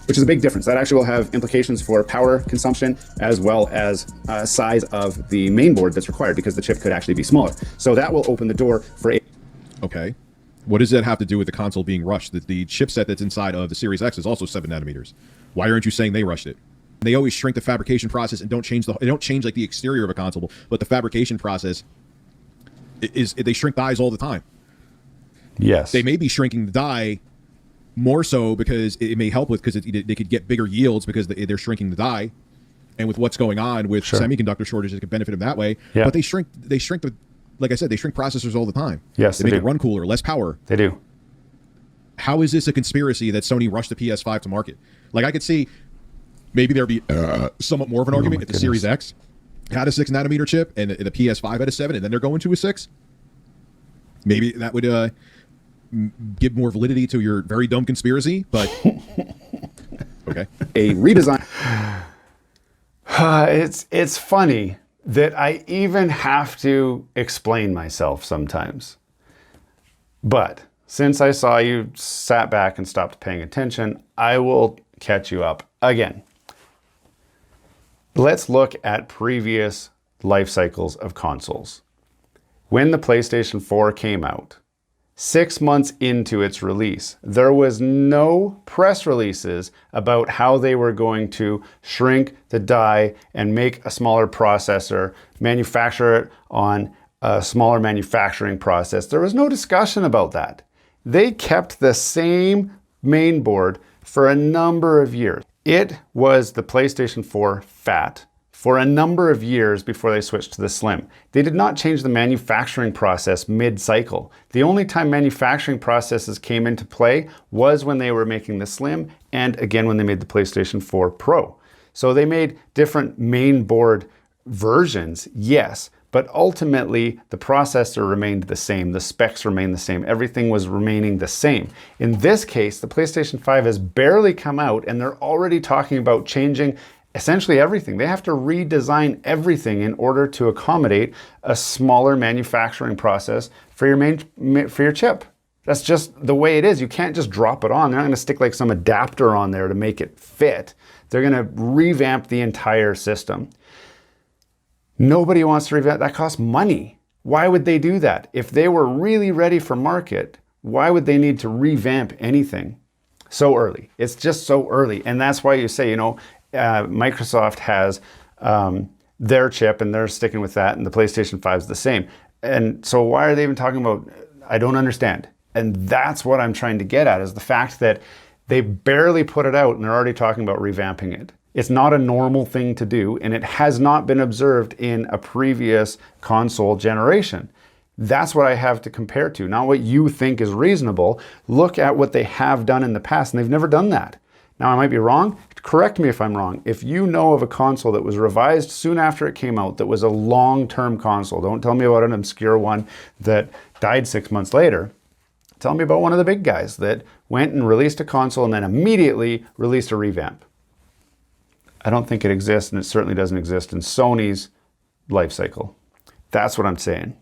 [SPEAKER 3] which is a big difference. That actually will have implications for power consumption as well as size of the main board that's required, because the chip could actually be smaller. So that will open the door for a...
[SPEAKER 2] Okay. What does that have to do with the console being rushed? The chipset that's inside of the Series X is also 7 nanometers. Why aren't you saying they rushed it? They always shrink the fabrication process and don't change like the exterior of a console, but the fabrication process is they shrink dies all the time.
[SPEAKER 1] Yes.
[SPEAKER 2] They may be shrinking the die more so because it may help with, because they could get bigger yields because they're shrinking the die, and with what's going on with semiconductor shortages, it could benefit them that way.
[SPEAKER 1] Yeah.
[SPEAKER 2] But they shrink the, like I said, they shrink processors all the time.
[SPEAKER 1] Yes,
[SPEAKER 2] they make it run cooler, less power.
[SPEAKER 1] They do.
[SPEAKER 2] How is this a conspiracy that Sony rushed the PS5 to market? Like, I could see maybe there'd be somewhat more of an argument if the Series X had a 6 nanometer chip and the PS5 had a 7, and then they're going to a 6. Maybe that would give more validity to your very dumb conspiracy, but okay.
[SPEAKER 3] A redesign.
[SPEAKER 1] It's funny that I even have to explain myself sometimes. But since I saw you sat back and stopped paying attention, I will catch you up again. Let's look at previous life cycles of consoles. When the PlayStation 4 came out, 6 months into its release, there was no press releases about how they were going to shrink the die and make a smaller processor, manufacture it on a smaller manufacturing process. There was no discussion about that. They kept the same main board for a number of years. It was the PlayStation 4 Fat for a number of years before they switched to the Slim. They did not change the manufacturing process mid-cycle. The only time manufacturing processes came into play was when they were making the Slim, and again when they made the PlayStation 4 Pro. So they made different main board versions, yes, but ultimately the processor remained the same, the specs remained the same, everything was remaining the same. In this case, the PlayStation 5 has barely come out and they're already talking about changing essentially everything. They have to redesign everything in order to accommodate a smaller manufacturing process for your chip. That's just the way it is. You can't just drop it on. They're not going to stick like some adapter on there to make it fit. They're going to revamp the entire system. Nobody wants to revamp. That costs money. Why would they do that? If they were really ready for market, why would they need to revamp anything so early? It's just so early. And that's why you say, Microsoft has their chip and they're sticking with that, and the PlayStation 5 is the same. And so why are they even talking about, I don't understand. And that's what I'm trying to get at, is the fact that they barely put it out and they're already talking about revamping it. It's not a normal thing to do, and it has not been observed in a previous console generation. That's what I have to compare to, not what you think is reasonable. Look at what they have done in the past, and they've never done that. Now I might be wrong, correct me if I'm wrong. If you know of a console that was revised soon after it came out, that was a long-term console, don't tell me about an obscure one that died 6 months later. Tell me about one of the big guys that went and released a console and then immediately released a revamp. I don't think it exists, and it certainly doesn't exist in Sony's life cycle. That's what I'm saying.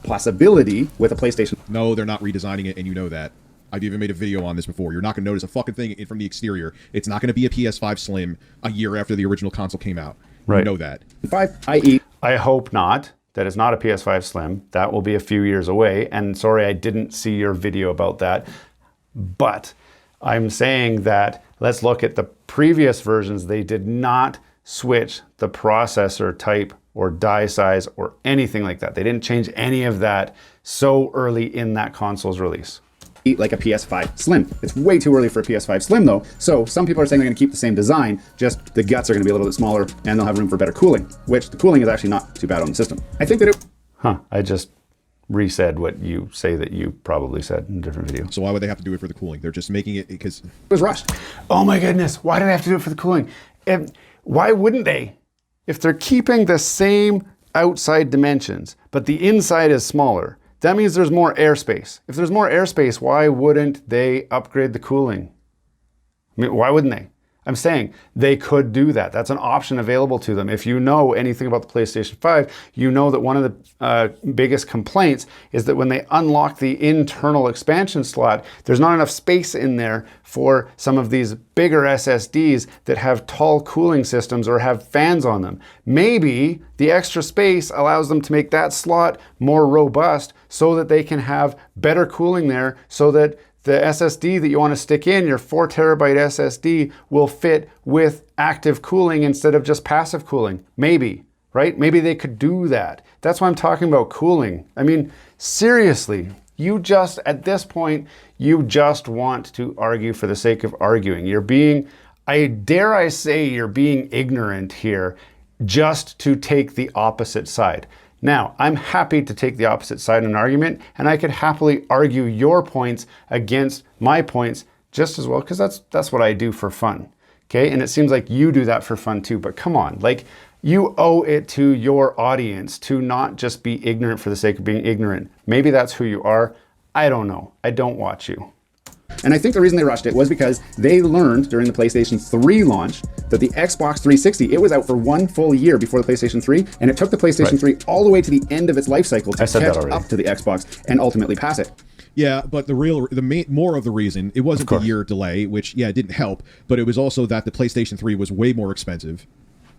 [SPEAKER 3] Possibility with a PlayStation.
[SPEAKER 2] No, they're not redesigning it, and you know that. I've even made a video on this before. You're not going to notice a fucking thing from the exterior. It's not going to be a PS5 Slim a year after the original console came out.
[SPEAKER 1] Right.
[SPEAKER 2] You know that.
[SPEAKER 3] 5, i.e.
[SPEAKER 1] I hope not. That is not a PS5 Slim. That will be a few years away. And sorry, I didn't see your video about that. But I'm saying that let's look at the previous versions. They did not switch the processor type or die size or anything like that. They didn't change any of that so early in that console's release.
[SPEAKER 3] Like a PS5 Slim. It's way too early for a PS5 Slim though, so some people are saying they're going to keep the same design, just the guts are going to be a little bit smaller and they'll have room for better cooling, which the cooling is actually not too bad on the system. I think that it...
[SPEAKER 1] I just re-said what you say that you probably said in a different video.
[SPEAKER 2] So why would they have to do it for the cooling? They're just making it because...
[SPEAKER 3] It was rushed.
[SPEAKER 1] Oh my goodness, why do they have to do it for the cooling? And why wouldn't they? If they're keeping the same outside dimensions, but the inside is smaller, that means there's more airspace. If there's more airspace, why wouldn't they upgrade the cooling? I mean, why wouldn't they? I'm saying they could do that. That's an option available to them. If you know anything about the PlayStation 5, you know that one of the biggest complaints is that when they unlock the internal expansion slot, there's not enough space in there for some of these bigger SSDs that have tall cooling systems or have fans on them. Maybe the extra space allows them to make that slot more robust so that they can have better cooling there, so that the SSD that you want to stick in, your 4 terabyte SSD, will fit with active cooling instead of just passive cooling. Maybe, right? Maybe they could do that. That's why I'm talking about cooling. I mean, seriously, at this point, you just want to argue for the sake of arguing. You're being, dare I say, you're being ignorant here just to take the opposite side. Now, I'm happy to take the opposite side in an argument, and I could happily argue your points against my points just as well, because that's what I do for fun, okay? And it seems like you do that for fun too, but come on, like, you owe it to your audience to not just be ignorant for the sake of being ignorant. Maybe that's who you are. I don't know. I don't watch you.
[SPEAKER 3] And I think the reason they rushed it was because they learned during the PlayStation 3 launch that the Xbox 360, it was out for 1 full year before the PlayStation 3, and it took the PlayStation 3 all the way to the end of its life cycle to catch up to the Xbox and ultimately pass it.
[SPEAKER 2] Yeah, but more of the reason, it wasn't the year delay, which, yeah, it didn't help, but it was also that the PlayStation 3 was way more expensive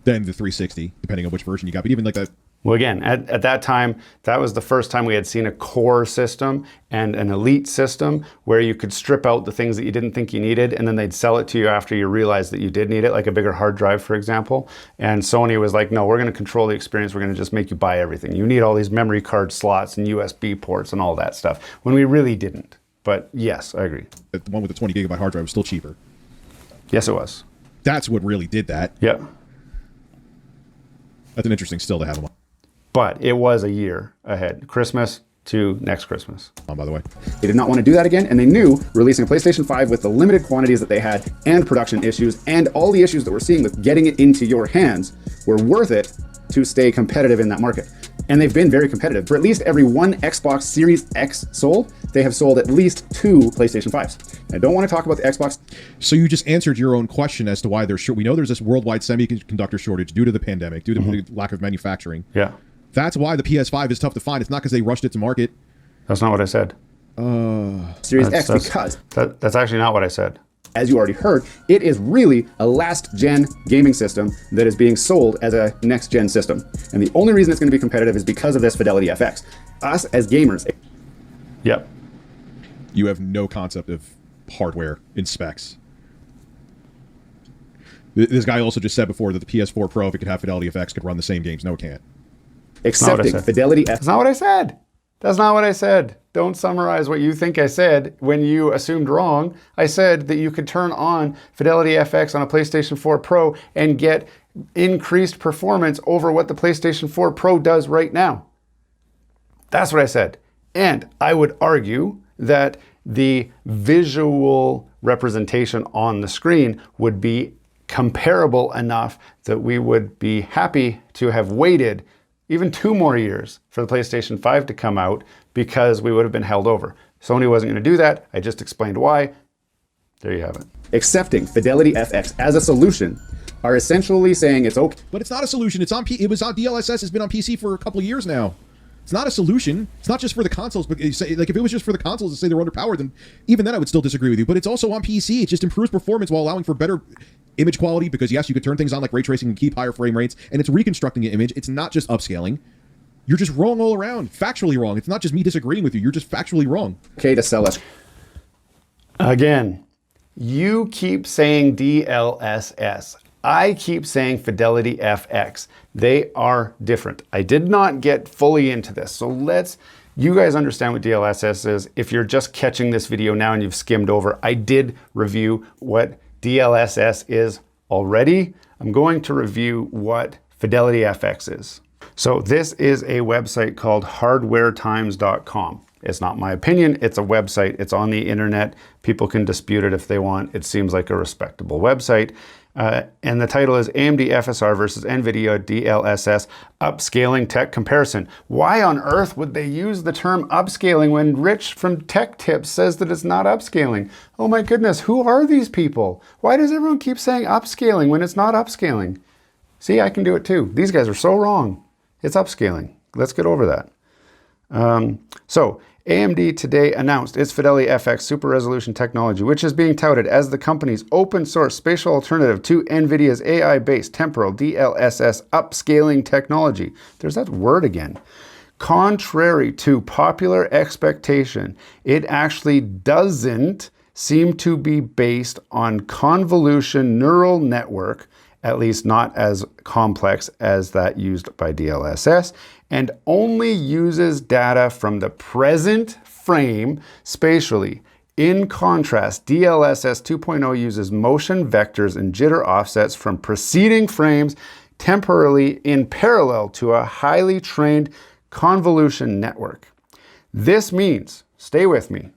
[SPEAKER 2] than the 360, depending on which version you got. But even like that...
[SPEAKER 1] Well, again, at that time, that was the first time we had seen a core system and an elite system where you could strip out the things that you didn't think you needed, and then they'd sell it to you after you realized that you did need it, like a bigger hard drive, for example. And Sony was like, no, we're going to control the experience. We're going to just make you buy everything. You need all these memory card slots and USB ports and all that stuff, when we really didn't. But yes, I agree.
[SPEAKER 2] The one with the 20 gigabyte hard drive was still cheaper.
[SPEAKER 1] Yes, it was.
[SPEAKER 2] That's what really did that.
[SPEAKER 1] Yeah.
[SPEAKER 2] That's an interesting still to have them on.
[SPEAKER 1] But it was a year ahead. Christmas to next Christmas.
[SPEAKER 2] By the way.
[SPEAKER 3] They did not want to do that again, and they knew releasing a PlayStation 5 with the limited quantities that they had and production issues and all the issues that we're seeing with getting it into your hands were worth it to stay competitive in that market. And they've been very competitive. For at least every one Xbox Series X sold, they have sold at least 2 PlayStation 5s. I don't want to talk about the Xbox.
[SPEAKER 2] So you just answered your own question as to why there's we know there's this worldwide semiconductor shortage due to the pandemic, due to the lack of manufacturing.
[SPEAKER 1] Yeah.
[SPEAKER 2] That's why the PS5 is tough to find. It's not because they rushed it to market.
[SPEAKER 1] That's not what I said.
[SPEAKER 3] Series X, because
[SPEAKER 1] that's actually not what I said.
[SPEAKER 3] As you already heard, it is really a last-gen gaming system that is being sold as a next-gen system. And the only reason it's going to be competitive is because of this Fidelity FX. Us as gamers...
[SPEAKER 1] Yep.
[SPEAKER 2] You have no concept of hardware in specs. This guy also just said before that the PS4 Pro, if it could have Fidelity FX, could run the same games. No, it can't.
[SPEAKER 3] Accepting Fidelity FX.
[SPEAKER 1] That's not what I said. That's not what I said. Don't summarize what you think I said when you assumed wrong. I said that you could turn on Fidelity FX on a PlayStation 4 Pro and get increased performance over what the PlayStation 4 Pro does right now. That's what I said. And I would argue that the visual representation on the screen would be comparable enough that we would be happy to have waited even 2 more years for the PlayStation 5 to come out, because we would have been held over. Sony wasn't going to do that. I just explained why. There you have it.
[SPEAKER 3] Accepting Fidelity FX as a solution are essentially saying it's okay.
[SPEAKER 2] But it's not a solution. It's on it was on DLSS. Has been on PC for a couple of years now. It's not a solution. It's not just for the consoles. But say, like, if it was just for the consoles and say they're underpowered, then even then I would still disagree with you. But it's also on PC. It just improves performance while allowing for better image quality, because yes, you could turn things on like ray tracing and keep higher frame rates, and it's reconstructing an image. It's not just upscaling. You're just wrong all around. Factually wrong. It's not just me disagreeing with you. You're just factually wrong.
[SPEAKER 3] Okay to sell us.
[SPEAKER 1] Again, you keep saying DLSS. I keep saying Fidelity FX. They are different. I did not get fully into this, so you guys understand what DLSS is. If you're just catching this video now and you've skimmed over, I did review what DLSS is already. I'm going to review what Fidelity FX is. So this is a website called hardwaretimes.com. It's not my opinion, it's a website, it's on the internet. People can dispute it if they want. It seems like a respectable website. And the title is AMD FSR versus NVIDIA DLSS Upscaling Tech Comparison. Why on earth would they use the term upscaling when Rich from Tech Tips says that it's not upscaling? Oh my goodness, who are these people? Why does everyone keep saying upscaling when it's not upscaling? See, I can do it too. These guys are so wrong. It's upscaling. Let's get over that. So AMD today announced its Fidelity FX super resolution technology, which is being touted as the company's open source spatial alternative to NVIDIA's AI-based temporal DLSS upscaling technology. There's that word again. Contrary to popular expectation, it actually doesn't seem to be based on convolution neural network, at least not as complex as that used by DLSS, and only uses data from the present frame spatially. In contrast, DLSS 2.0 uses motion vectors and jitter offsets from preceding frames temporally in parallel to a highly trained convolution network. This means, stay with me,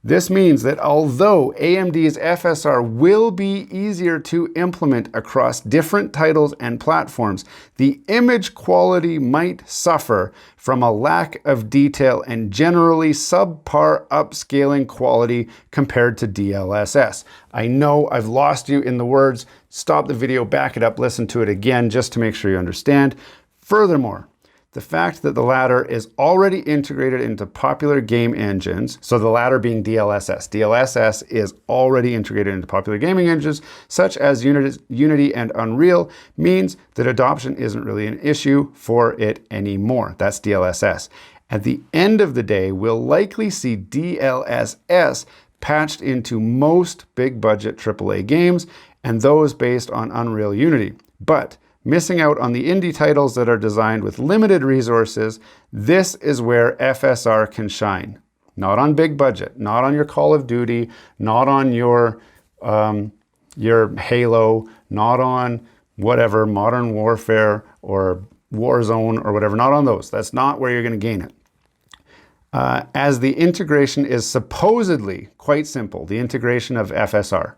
[SPEAKER 1] this means that although AMD's FSR will be easier to implement across different titles and platforms, the image quality might suffer from a lack of detail and generally subpar upscaling quality compared to DLSS. I know I've lost you in the words. Stop the video, back it up, listen to it again just to make sure you understand. Furthermore, the fact that the latter is already integrated into popular game engines, so the latter being DLSS. DLSS is already integrated into popular gaming engines, such as Unity and Unreal, means that adoption isn't really an issue for it anymore. That's DLSS. At the end of the day, we'll likely see DLSS patched into most big budget AAA games and those based on Unreal Unity. But missing out on the indie titles that are designed with limited resources, this is where FSR can shine. Not on big budget, not on your Call of Duty, not on your Halo, not on whatever, Modern Warfare or Warzone or whatever, not on those. That's not where you're going to gain it. As the integration is supposedly quite simple, the integration of FSR,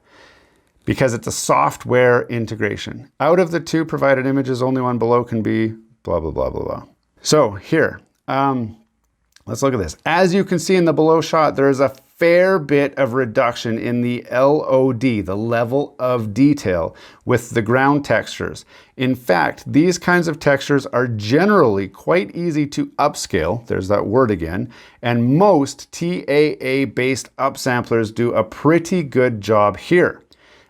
[SPEAKER 1] because it's a software integration. Out of the 2 provided images, only one below can be blah, blah, blah, blah, blah. So here, let's look at this. As you can see in the below shot, there is a fair bit of reduction in the LOD, the level of detail, with the ground textures. In fact, these kinds of textures are generally quite easy to upscale, there's that word again, and most TAA-based upsamplers do a pretty good job here.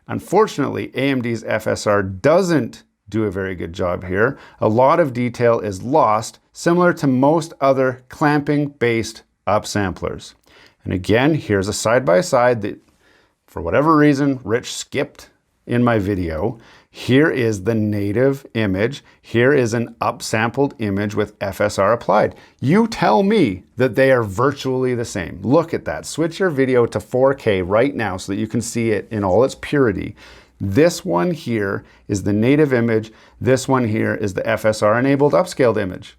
[SPEAKER 1] Unfortunately, AMD's FSR doesn't do a very good job here. A lot of detail is lost, similar to most other clamping-based upsamplers. And again, here's a side-by-side that, for whatever reason, Rich skipped in my video. Here is the native image. Here is an upsampled image with FSR applied. You tell me that they are virtually the same. Look at that. Switch your video to 4K right now so that you can see it in all its purity. This one here is the native image. This one here is the FSR-enabled upscaled image.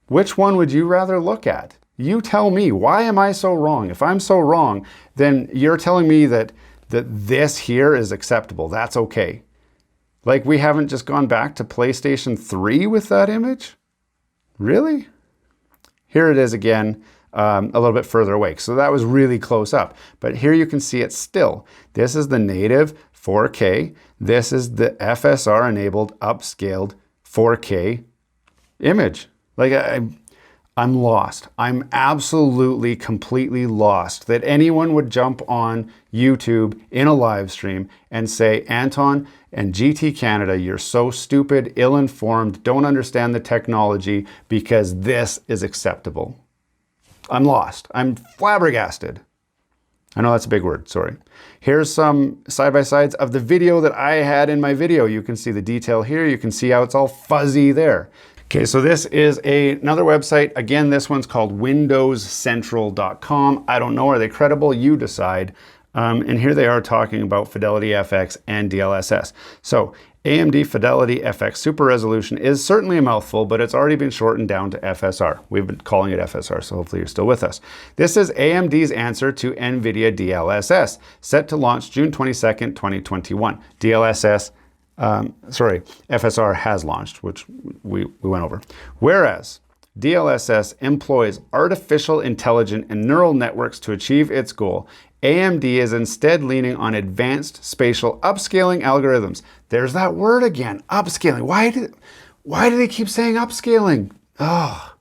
[SPEAKER 1] Which one would you rather look at? You tell me. Why am I so wrong? If I'm so wrong, then you're telling me that that this here is acceptable. That's okay. Like, we haven't just gone back to PlayStation 3 with that image? Really? Here it is again, a little bit further away. So that was really close up. But here you can see it still. This is the native 4K. This is the FSR-enabled upscaled 4K image. Like, I'm lost. I'm absolutely, completely lost that anyone would jump on YouTube in a live stream and say, Anton and GT Canada, you're so stupid, ill-informed, don't understand the technology because this is acceptable. I'm lost. I'm flabbergasted. I know that's a big word, sorry. Here's some side-by-sides of the video that I had in my video. You can see the detail here. You can see how it's all fuzzy there. Okay, so this is another website. Again, this one's called windowscentral.com. I don't know, are they credible? You decide. And here they are talking about Fidelity FX and DLSS. So AMD Fidelity FX Super Resolution is certainly a mouthful, but it's already been shortened down to FSR. We've been calling it FSR, so hopefully you're still with us. This is AMD's answer to NVIDIA DLSS, set to launch June 22nd, 2021. FSR has launched, which we went over. Whereas DLSS employs artificial intelligence and neural networks to achieve its goal, AMD is instead leaning on advanced spatial upscaling algorithms. There's that word again, upscaling. Why do they keep saying upscaling? Oh.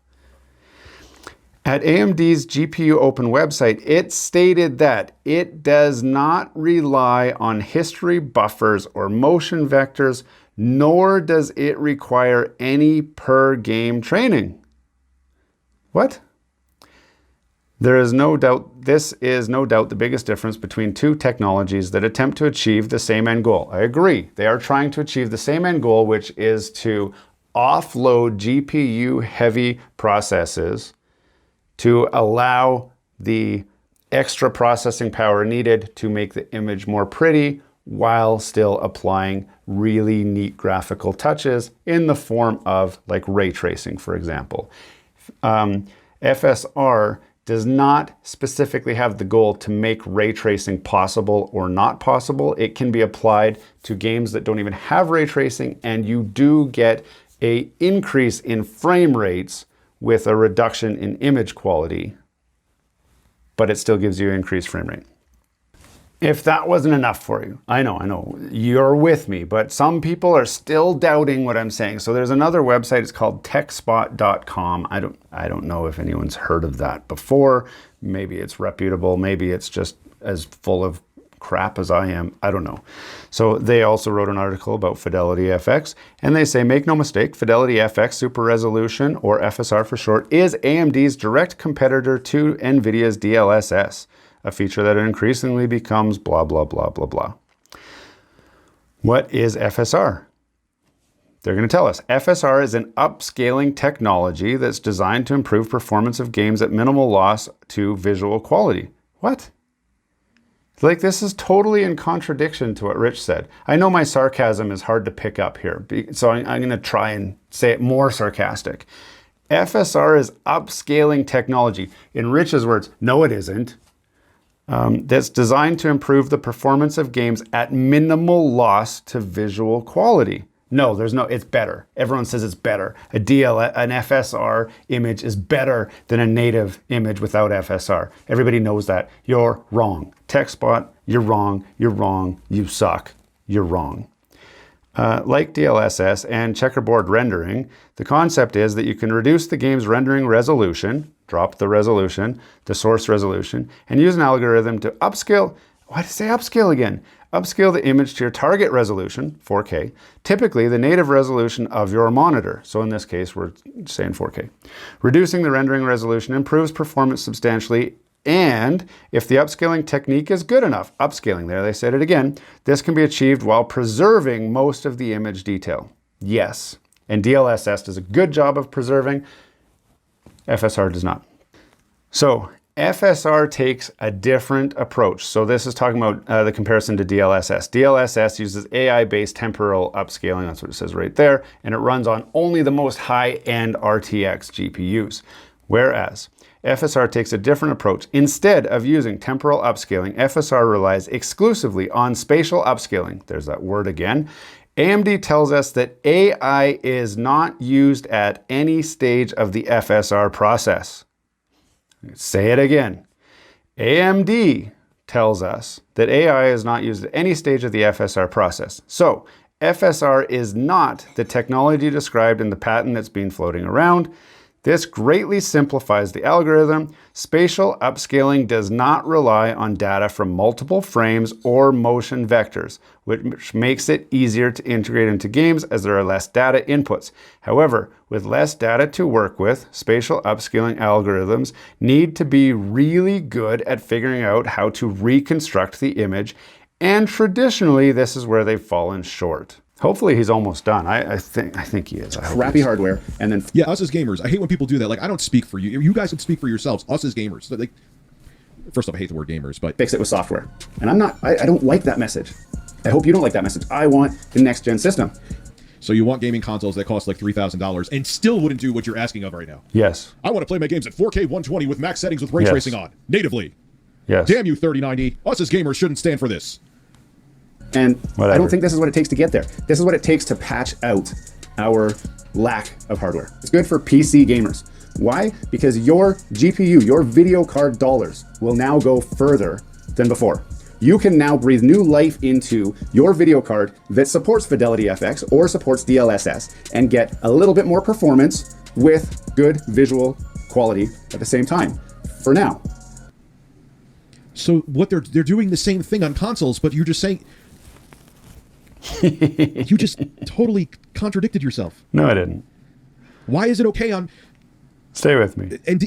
[SPEAKER 1] At AMD's GPU Open website, it stated that it does not rely on history buffers or motion vectors, nor does it require any per-game training. What? This is no doubt the biggest difference between two technologies that attempt to achieve the same end goal. I agree. They are trying to achieve the same end goal, which is to offload GPU-heavy processes to allow the extra processing power needed to make the image more pretty while still applying really neat graphical touches in the form of like ray tracing, for example. FSR does not specifically have the goal to make ray tracing possible or not possible. It can be applied to games that don't even have ray tracing, and you do get an increase in frame rates with a reduction in image quality, but it still gives you increased frame rate. If that wasn't enough for you, I know, you're with me, but some people are still doubting what I'm saying. So there's another website, it's called techspot.com. I don't know if anyone's heard of that before. Maybe it's reputable, maybe it's just as full of crap as I am, I don't know. So they also wrote an article about Fidelity FX, and they say, make no mistake, Fidelity FX Super Resolution, or FSR for short, is AMD's direct competitor to NVIDIA's DLSS, a feature that increasingly becomes blah, blah, blah, blah, blah. What is FSR? They're going to tell us. FSR is an upscaling technology that's designed to improve performance of games at minimal loss to visual quality. What? Like, this is totally in contradiction to what Rich said. I know my sarcasm is hard to pick up here, so I'm going to try and say it more sarcastic. FSR is upscaling technology. In Rich's words, no it isn't. That's designed to improve the performance of games at minimal loss to visual quality. No, it's better. Everyone says it's better. An FSR image is better than a native image without FSR. Everybody knows that. You're wrong. TechSpot, you're wrong. You're wrong. You suck. You're wrong. Like DLSS and checkerboard rendering, the concept is that you can reduce the game's rendering resolution, drop the resolution, the source resolution, and use an algorithm to upscale. Why did I say upscale again? Upscale the image to your target resolution, 4K, typically the native resolution of your monitor. So in this case, we're saying 4K. Reducing the rendering resolution improves performance substantially, and if the upscaling technique is good enough, upscaling there, they said it again, this can be achieved while preserving most of the image detail. Yes, and DLSS does a good job of preserving, FSR does not. So FSR takes a different approach. So this is talking about the comparison to DLSS. DLSS uses AI-based temporal upscaling, that's what it says right there, and it runs on only the most high-end RTX GPUs. Whereas FSR takes a different approach. Instead of using temporal upscaling, FSR relies exclusively on spatial upscaling. There's that word again. AMD tells us that AI is not used at any stage of the FSR process. Say it again. AMD tells us that AI is not used at any stage of the FSR process. So, FSR is not the technology described in the patent that's been floating around. This greatly simplifies the algorithm. Spatial upscaling does not rely on data from multiple frames or motion vectors, which makes it easier to integrate into games as there are less data inputs. However, with less data to work with, spatial upscaling algorithms need to be really good at figuring out how to reconstruct the image, and traditionally this is where they've fallen short. Hopefully he's almost done. I think he is.
[SPEAKER 3] Crappy hardware, and then
[SPEAKER 2] Yeah, us as gamers, I hate when people do that. Like, I don't speak for you. You guys can speak for yourselves. Us as gamers, like, first off, I hate the word gamers, but
[SPEAKER 3] fix it with software. And I don't like that message. I hope you don't like that message. I want the next gen system.
[SPEAKER 2] so you want gaming consoles that cost like $3,000 and still wouldn't do what you're asking of right now.
[SPEAKER 1] Yes.
[SPEAKER 2] I want to play my games at 4K 120 with max settings with ray tracing on natively.
[SPEAKER 1] Yes.
[SPEAKER 2] Damn you, 3090. Us as gamers shouldn't stand for this.
[SPEAKER 3] And
[SPEAKER 1] Whatever.
[SPEAKER 3] I don't think this is what it takes to get there. This is what it takes to patch out our lack of hardware. It's good for PC gamers. Why? Because your GPU, your video card dollars, will now go further than before. You can now breathe new life into your video card that supports Fidelity FX or supports DLSS and get a little bit more performance with good visual quality at the same time, for now.
[SPEAKER 2] So what they're doing the same thing on consoles, but you're just saying... You just totally contradicted yourself.
[SPEAKER 1] No, I didn't.
[SPEAKER 2] Why is it okay on...
[SPEAKER 1] Stay with me.
[SPEAKER 2] And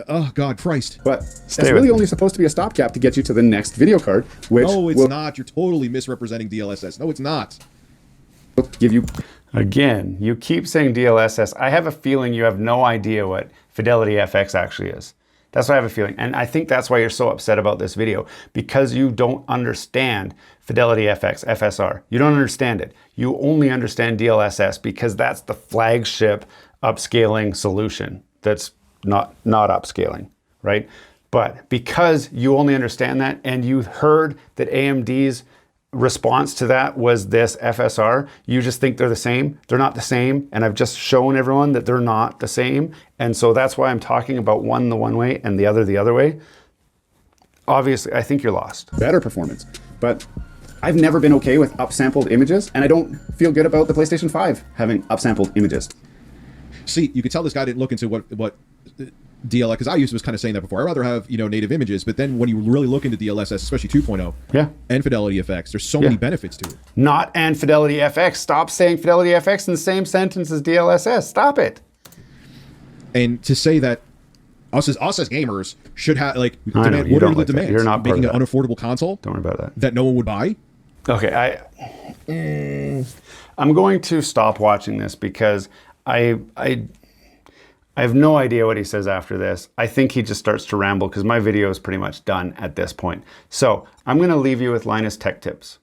[SPEAKER 2] oh, God, Christ.
[SPEAKER 3] But that's really only supposed to be a stopgap to get you to the next video card, which
[SPEAKER 2] No, it's
[SPEAKER 3] will
[SPEAKER 2] not. You're totally misrepresenting DLSS. No, it's not.
[SPEAKER 3] give you...
[SPEAKER 1] Again, you keep saying DLSS. I have a feeling you have no idea what Fidelity FX actually is. That's what I have a feeling. And I think that's why you're so upset about this video, because you don't understand Fidelity FX, FSR. You don't understand it. You only understand DLSS because that's the flagship upscaling solution that's not upscaling, right? But because you only understand that and you heard that AMD's response to that was this FSR, you just think they're the same. They're not the same. And I've just shown everyone that they're not the same. And so that's why I'm talking about one the one way and the other way. Obviously, I think you're lost.
[SPEAKER 3] better performance. But I've never been okay with upsampled images, and I don't feel good about the PlayStation 5 having upsampled images.
[SPEAKER 2] See, you could tell this guy didn't look into what DLSS, because I was kind of saying that before. I'd rather have, native images, but then when you really look into DLSS, especially 2.0,
[SPEAKER 1] Yeah.
[SPEAKER 2] and Fidelity FX, there's so many benefits to it.
[SPEAKER 1] Not and Fidelity FX. Stop saying Fidelity FX in the same sentence as DLSS. Stop it.
[SPEAKER 2] And to say that us as gamers should have, like,
[SPEAKER 1] I know,
[SPEAKER 2] demand,
[SPEAKER 1] you
[SPEAKER 2] what
[SPEAKER 1] don't
[SPEAKER 2] are the
[SPEAKER 1] like that.
[SPEAKER 2] demands?
[SPEAKER 1] You're not part
[SPEAKER 2] making
[SPEAKER 1] of
[SPEAKER 2] an
[SPEAKER 1] that.
[SPEAKER 2] unaffordable console
[SPEAKER 1] Don't worry about that.
[SPEAKER 2] that no one would buy?
[SPEAKER 1] Okay, I'm going to stop watching this because I have no idea what he says after this. I think he just starts to ramble because my video is pretty much done at this point. So I'm going to leave you with Linus Tech Tips.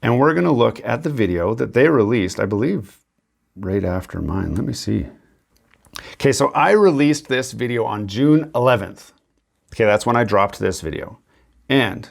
[SPEAKER 1] And we're going to look at the video that they released, I believe, right after mine. Let me see. Okay, so I released this video on June 11th. Okay, that's when I dropped this video. And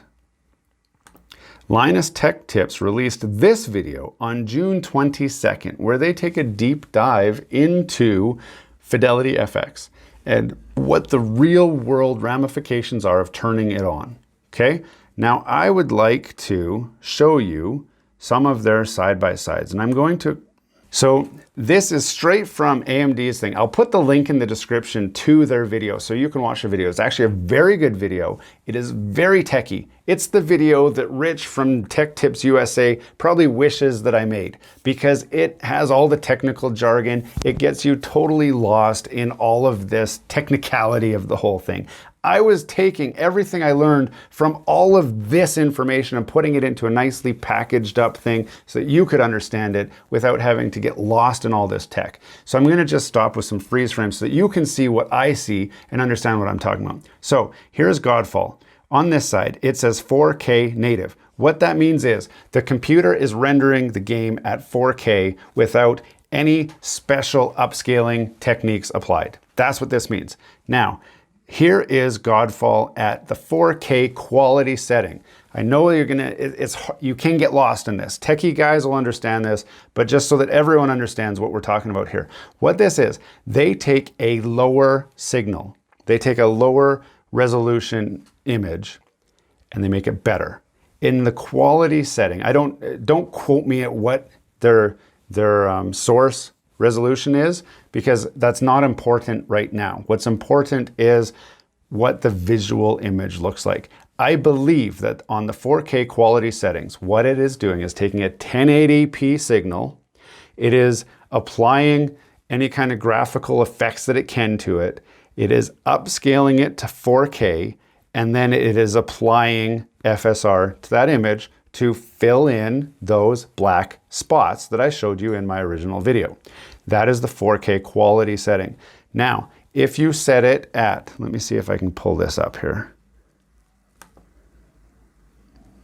[SPEAKER 1] Linus Tech Tips released this video on June 22nd, where they take a deep dive into Fidelity FX and what the real world ramifications are of turning it on. Okay, now I would like to show you some of their side-by-sides, and I'm going to... So this is straight from AMD's thing. I'll put the link in the description to their video so you can watch the video. It's actually a very good video. It is very techy. It's the video that Rich from Tech Tips USA probably wishes that I made because it has all the technical jargon. It gets you totally lost in all of this technicality of the whole thing. I was taking everything I learned from all of this information and putting it into a nicely packaged up thing so that you could understand it without having to get lost in all this tech. So I'm going to just stop with some freeze frames so that you can see what I see and understand what I'm talking about. So here's Godfall. On this side, it says 4K native. What that means is the computer is rendering the game at 4K without any special upscaling techniques applied. That's what this means. Now, here is Godfall at the 4K quality setting. I know you're gonna, you can get lost in this. Techie guys will understand this, but just so that everyone understands what we're talking about here. What this is, they take a lower signal. They take a lower resolution image and they make it better. In the quality setting, don't quote me at what their source resolution is, because that's not important right now. What's important is what the visual image looks like. I believe that on the 4K quality settings, what it is doing is taking a 1080p signal, it is applying any kind of graphical effects that it can to it, it is upscaling it to 4K, and then it is applying FSR to that image to fill in those black spots that I showed you in my original video. That is the 4K quality setting. Now, if you set it at, let me see if I can pull this up here.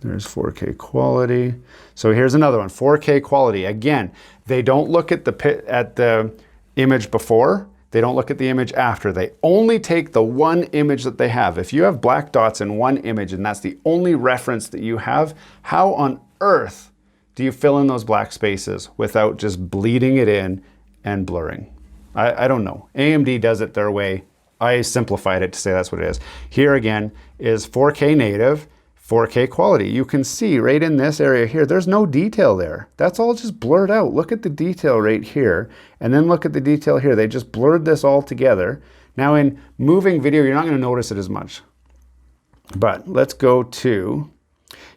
[SPEAKER 1] There's 4K quality. So here's another one, 4K quality. Again, they don't look at the image before, they don't look at the image after. They only take the one image that they have. If you have black dots in one image and that's the only reference that you have, how on earth do you fill in those black spaces without just bleeding it in and blurring? I don't know. AMD does it their way. I simplified it to say that's what it is. Here again is 4K native, 4K quality. You can see right in this area here, there's no detail there. That's all just blurred out. Look at the detail right here, and then look at the detail here. They just blurred this all together. Now in moving video, you're not gonna notice it as much. But let's go to,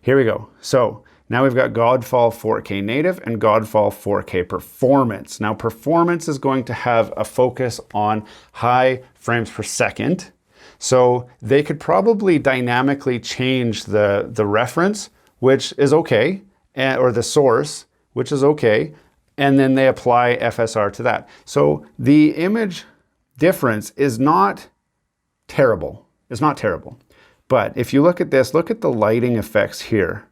[SPEAKER 1] here we go. So now we've got Godfall 4K native and Godfall 4K performance. Now performance is going to have a focus on high frames per second. So they could probably dynamically change the reference, which is okay, or the source, which is okay, and then they apply FSR to that. So the image difference is not terrible. It's not terrible. But if you look at this, look at the lighting effects here,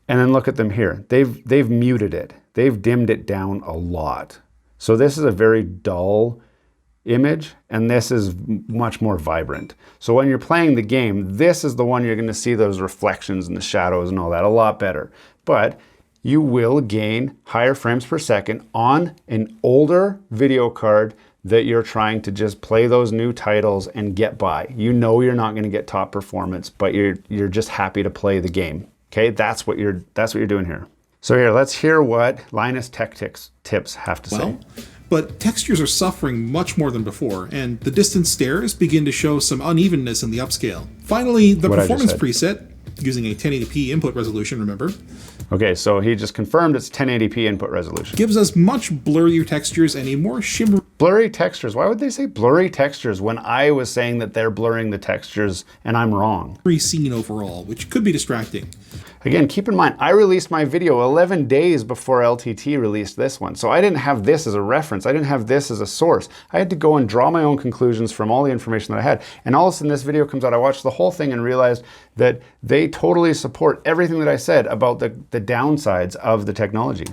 [SPEAKER 1] and then look at them here. They've muted it. They've dimmed it down a lot. So this is a very dull image, and this is much more vibrant. So when you're playing the game, this is the one you're going to see those reflections and the shadows and all that a lot better. But you will gain higher frames per second on an older video card that you're trying to just play those new titles and get by. You know you're not going to get top performance, but you're just happy to play the game. Okay, that's what you're doing here. So here, let's hear what Linus Tech tips have to say.
[SPEAKER 4] But textures are suffering much more than before, and the distant stairs begin to show some unevenness in the upscale. Finally, the performance preset, using a 1080p input resolution, remember?
[SPEAKER 1] Okay, so he just confirmed it's 1080p input resolution.
[SPEAKER 4] Gives us much blurrier textures and a more shimmery...
[SPEAKER 1] Blurry textures? Why would they say blurry textures when I was saying that they're blurring the textures and I'm wrong?
[SPEAKER 4] ...scene overall, which could be distracting.
[SPEAKER 1] Again, keep in mind, I released my video 11 days before LTT released this one. So I didn't have this as a reference. I didn't have this as a source. I had to go and draw my own conclusions from all the information that I had. And all of a sudden this video comes out, I watched the whole thing and realized that they totally support everything that I said about the downsides of the technology.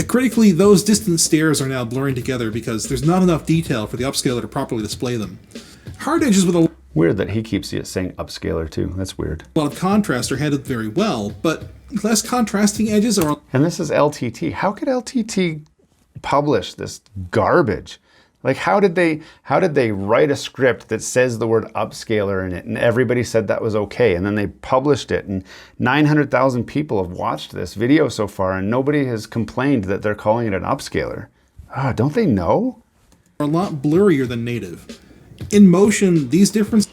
[SPEAKER 4] Critically, those distant stairs are now blurring together because there's not enough detail for the upscaler to properly display them. Hard edges with a...
[SPEAKER 1] Weird that he keeps saying upscaler too. That's weird.
[SPEAKER 4] A lot of contrast are handled very well, but less contrasting edges are...
[SPEAKER 1] And this is LTT. How could LTT publish this garbage? Like, how did they write a script that says the word upscaler in it and everybody said that was okay, and then they published it and 900,000 people have watched this video so far and nobody has complained that they're calling it an upscaler? Don't they know?
[SPEAKER 4] ...are a lot blurrier than native. In motion, these differences...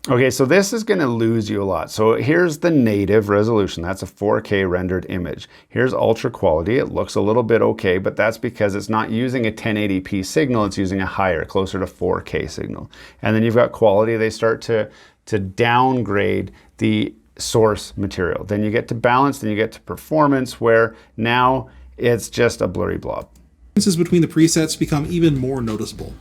[SPEAKER 1] Okay, so this is going to lose you a lot. So here's the native resolution. That's a 4K rendered image. Here's ultra quality. It looks a little bit okay, but that's because it's not using a 1080p signal. It's using a higher, closer to 4K signal. And then you've got quality. They start to downgrade the source material. Then you get to balance, then you get to performance, where now it's just a blurry blob.
[SPEAKER 4] Differences between the presets become even more noticeable.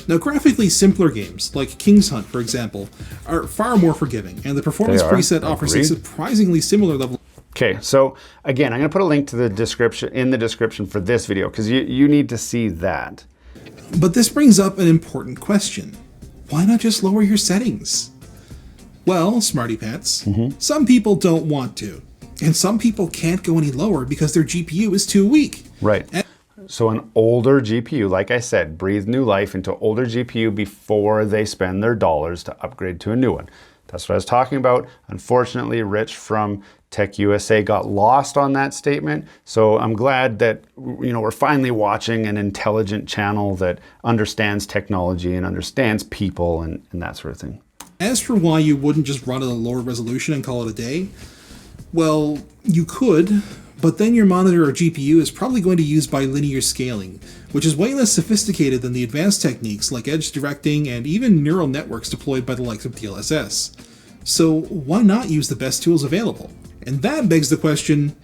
[SPEAKER 4] Now, graphically simpler games, like King's Hunt, for example, are far more forgiving, and the performance preset offers a surprisingly similar level.
[SPEAKER 1] Okay, so again, I'm going to put a link to the description in the description for this video because you need to see that.
[SPEAKER 4] But this brings up an important question. Why not just lower your settings? Well, smarty pants, some people don't want to. And some people can't go any lower because their GPU is too weak.
[SPEAKER 1] Right. So an older GPU, like I said, breathe new life into older GPU before they spend their dollars to upgrade to a new one. That's what I was talking about. Unfortunately, Rich from Tech USA got lost on that statement. So I'm glad that we're finally watching an intelligent channel that understands technology and understands people and that sort of thing.
[SPEAKER 4] As for why you wouldn't just run at a lower resolution and call it a day, well, you could, but then your monitor or GPU is probably going to use bilinear scaling, which is way less sophisticated than the advanced techniques like edge directing and even neural networks deployed by the likes of DLSS. So why not use the best tools available? And that begs the question,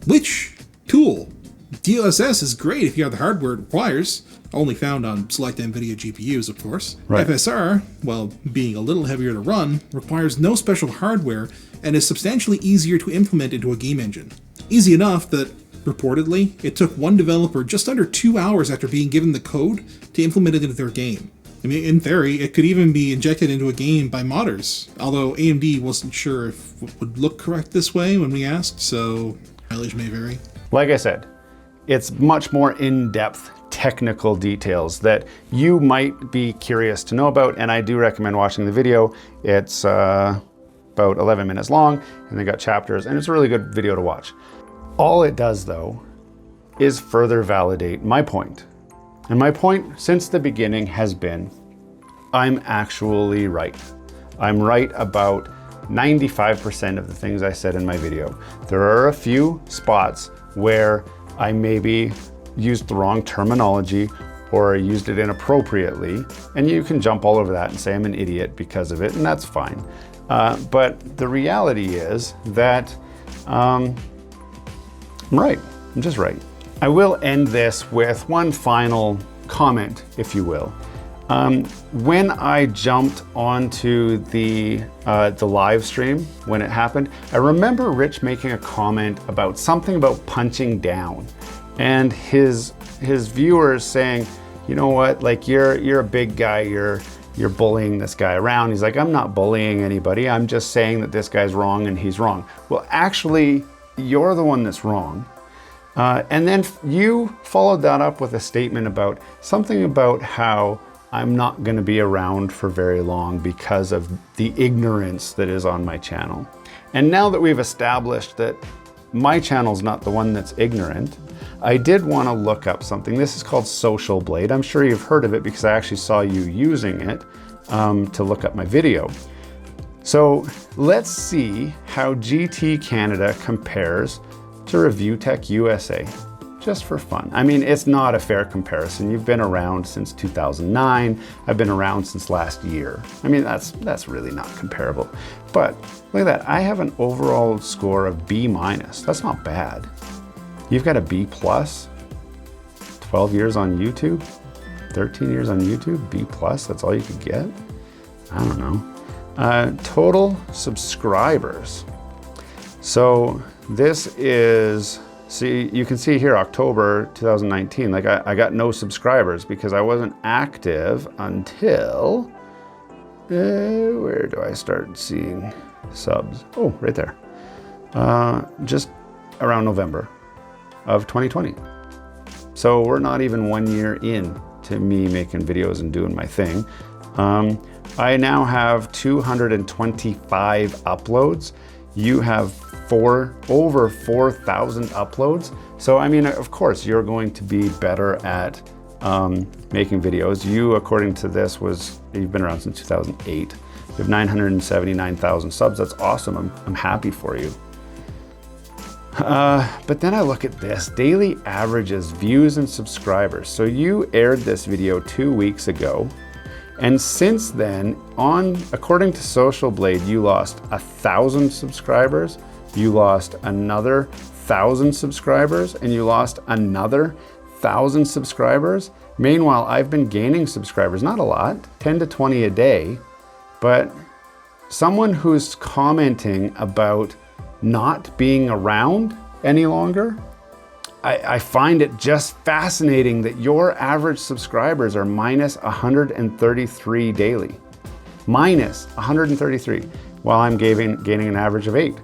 [SPEAKER 4] which tool? DLSS is great if you have the hardware it requires, only found on select NVIDIA GPUs, of course.
[SPEAKER 1] Right.
[SPEAKER 4] FSR, while being a little heavier to run, requires no special hardware and is substantially easier to implement into a game engine. Easy enough that, reportedly, it took one developer just under 2 hours after being given the code to implement it into their game. I mean, in theory, it could even be injected into a game by modders, although AMD wasn't sure if it would look correct this way when we asked, so mileage may vary.
[SPEAKER 1] Like I said, it's much more in-depth technical details that you might be curious to know about, and I do recommend watching the video. It's about 11 minutes long, and they got chapters, and it's a really good video to watch. All it does, though, is further validate my point. And my point since the beginning has been, I'm actually right. I'm right about 95% of the things I said in my video. There are a few spots where I maybe used the wrong terminology or used it inappropriately, and you can jump all over that and say I'm an idiot because of it, and that's fine. But the reality is that I'm right. I'm just right. I will end this with one final comment, if you will. When I jumped onto the live stream when it happened, I remember Rich making a comment about something about punching down, and his viewers saying, you know what, like you're a big guy, you're bullying this guy around. He's like, I'm not bullying anybody. I'm just saying that this guy's wrong and he's wrong. Well, actually, you're the one that's wrong. And then you followed that up with a statement about something about how I'm not going to be around for very long because of the ignorance that is on my channel. And now that we've established that my channel's not the one that's ignorant, I did want to look up something. This is called Social Blade. I'm sure you've heard of it because I actually saw you using it to look up my video. So let's see how GT Canada compares to Review Tech USA, just for fun. I mean, it's not a fair comparison. You've been around since 2009. I've been around since last year. I mean, that's really not comparable. But look at that. I have an overall score of B-. That's not bad. You've got a B+, 12 years on YouTube, 13 years on YouTube, B+, that's all you could get? I don't know. Total subscribers. So this is, see, you can see here, October 2019, like I got no subscribers because I wasn't active until, where do I start seeing subs? Oh, right there. Just around November of 2020. So we're not even 1 year in to me making videos and doing my thing. I now have 225 uploads. You have over 4,000 uploads. So, I mean, of course, you're going to be better at making videos. You, according to this, you've been around since 2008. You have 979,000 subs. That's awesome. I'm happy for you. But then I look at this, daily averages, views, and subscribers. So you aired this video 2 weeks ago. And since then, according to Social Blade, you lost 1,000 subscribers, you lost another 1,000 subscribers, and you lost another 1,000 subscribers. Meanwhile, I've been gaining subscribers, not a lot, 10 to 20 a day, but someone who's commenting about not being around any longer, I find it just fascinating that your average subscribers are minus 133 daily. Minus 133, while I'm gaining an average of 8.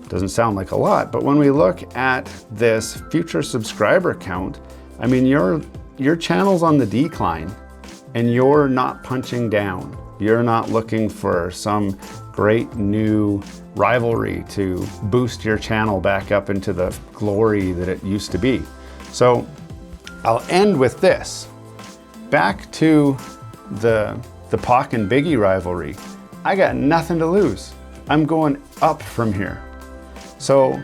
[SPEAKER 1] Doesn't sound like a lot, but when we look at this future subscriber count, I mean, your channel's on the decline and you're not punching down. You're not looking for some great new rivalry to boost your channel back up into the glory that it used to be. So I'll end with this. Back to the Pac and Biggie rivalry. I got nothing to lose. I'm going up from here. So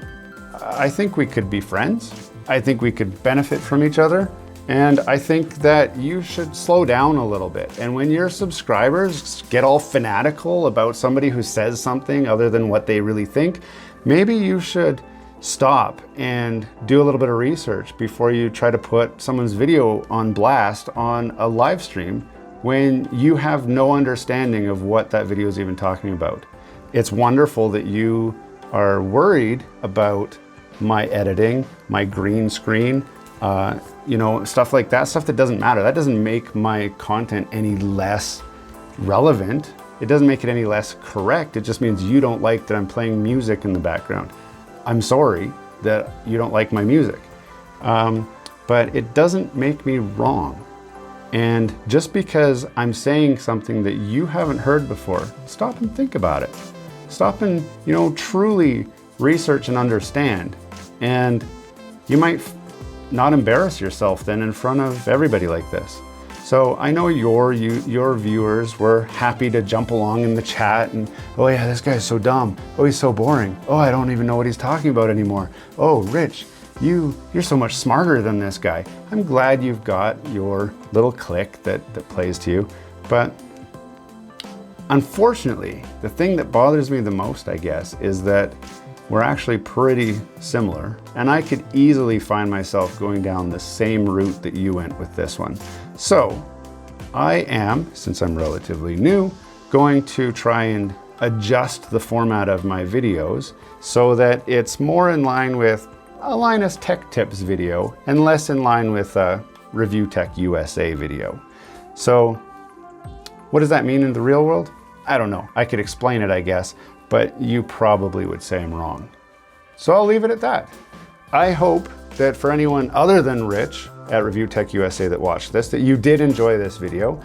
[SPEAKER 1] I think we could be friends. I think we could benefit from each other. And I think that you should slow down a little bit. And when your subscribers get all fanatical about somebody who says something other than what they really think, maybe you should stop and do a little bit of research before you try to put someone's video on blast on a live stream when you have no understanding of what that video is even talking about. It's wonderful that you are worried about my editing, my green screen, you know, stuff like that, stuff that doesn't matter. That doesn't make my content any less relevant. It doesn't make it any less correct. It just means you don't like that I'm playing music in the background. I'm sorry that you don't like my music. But it doesn't make me wrong. And just because I'm saying something that you haven't heard before, stop and think about it. Stop and, you know, truly research and understand. And you might not embarrass yourself then in front of everybody like this. So I know your viewers were happy to jump along in the chat and, oh yeah, this guy's so dumb. Oh, he's so boring. Oh, I don't even know what he's talking about anymore. Oh, Rich, you're so much smarter than this guy. I'm glad you've got your little clique that plays to you. But unfortunately, the thing that bothers me the most, I guess, is that we're actually pretty similar, and I could easily find myself going down the same route that you went with this one. So I am, since I'm relatively new, going to try and adjust the format of my videos so that it's more in line with a Linus Tech Tips video and less in line with a Review Tech USA video. So what does that mean in the real world? I don't know. I could explain it, I guess, but you probably would say I'm wrong. So I'll leave it at that. I hope that for anyone other than Rich at Review Tech USA that watched this, that you did enjoy this video.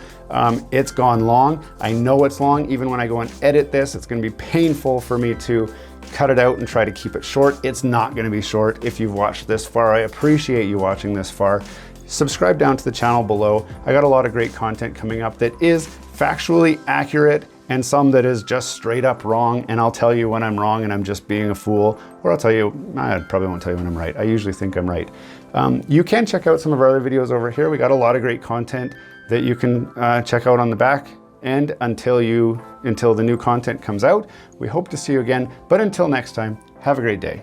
[SPEAKER 1] It's gone long. I know it's long. Even when I go and edit this, it's gonna be painful for me to cut it out and try to keep it short. It's not gonna be short if you've watched this far. I appreciate you watching this far. Subscribe down to the channel below. I got a lot of great content coming up that is factually accurate and some that is just straight up wrong, and I'll tell you when I'm wrong and I'm just being a fool, or I'll tell you, I probably won't tell you when I'm right. I usually think I'm right. You can check out some of our other videos over here. We got a lot of great content that you can check out on the back end until the new content comes out. We hope to see you again, but until next time, have a great day.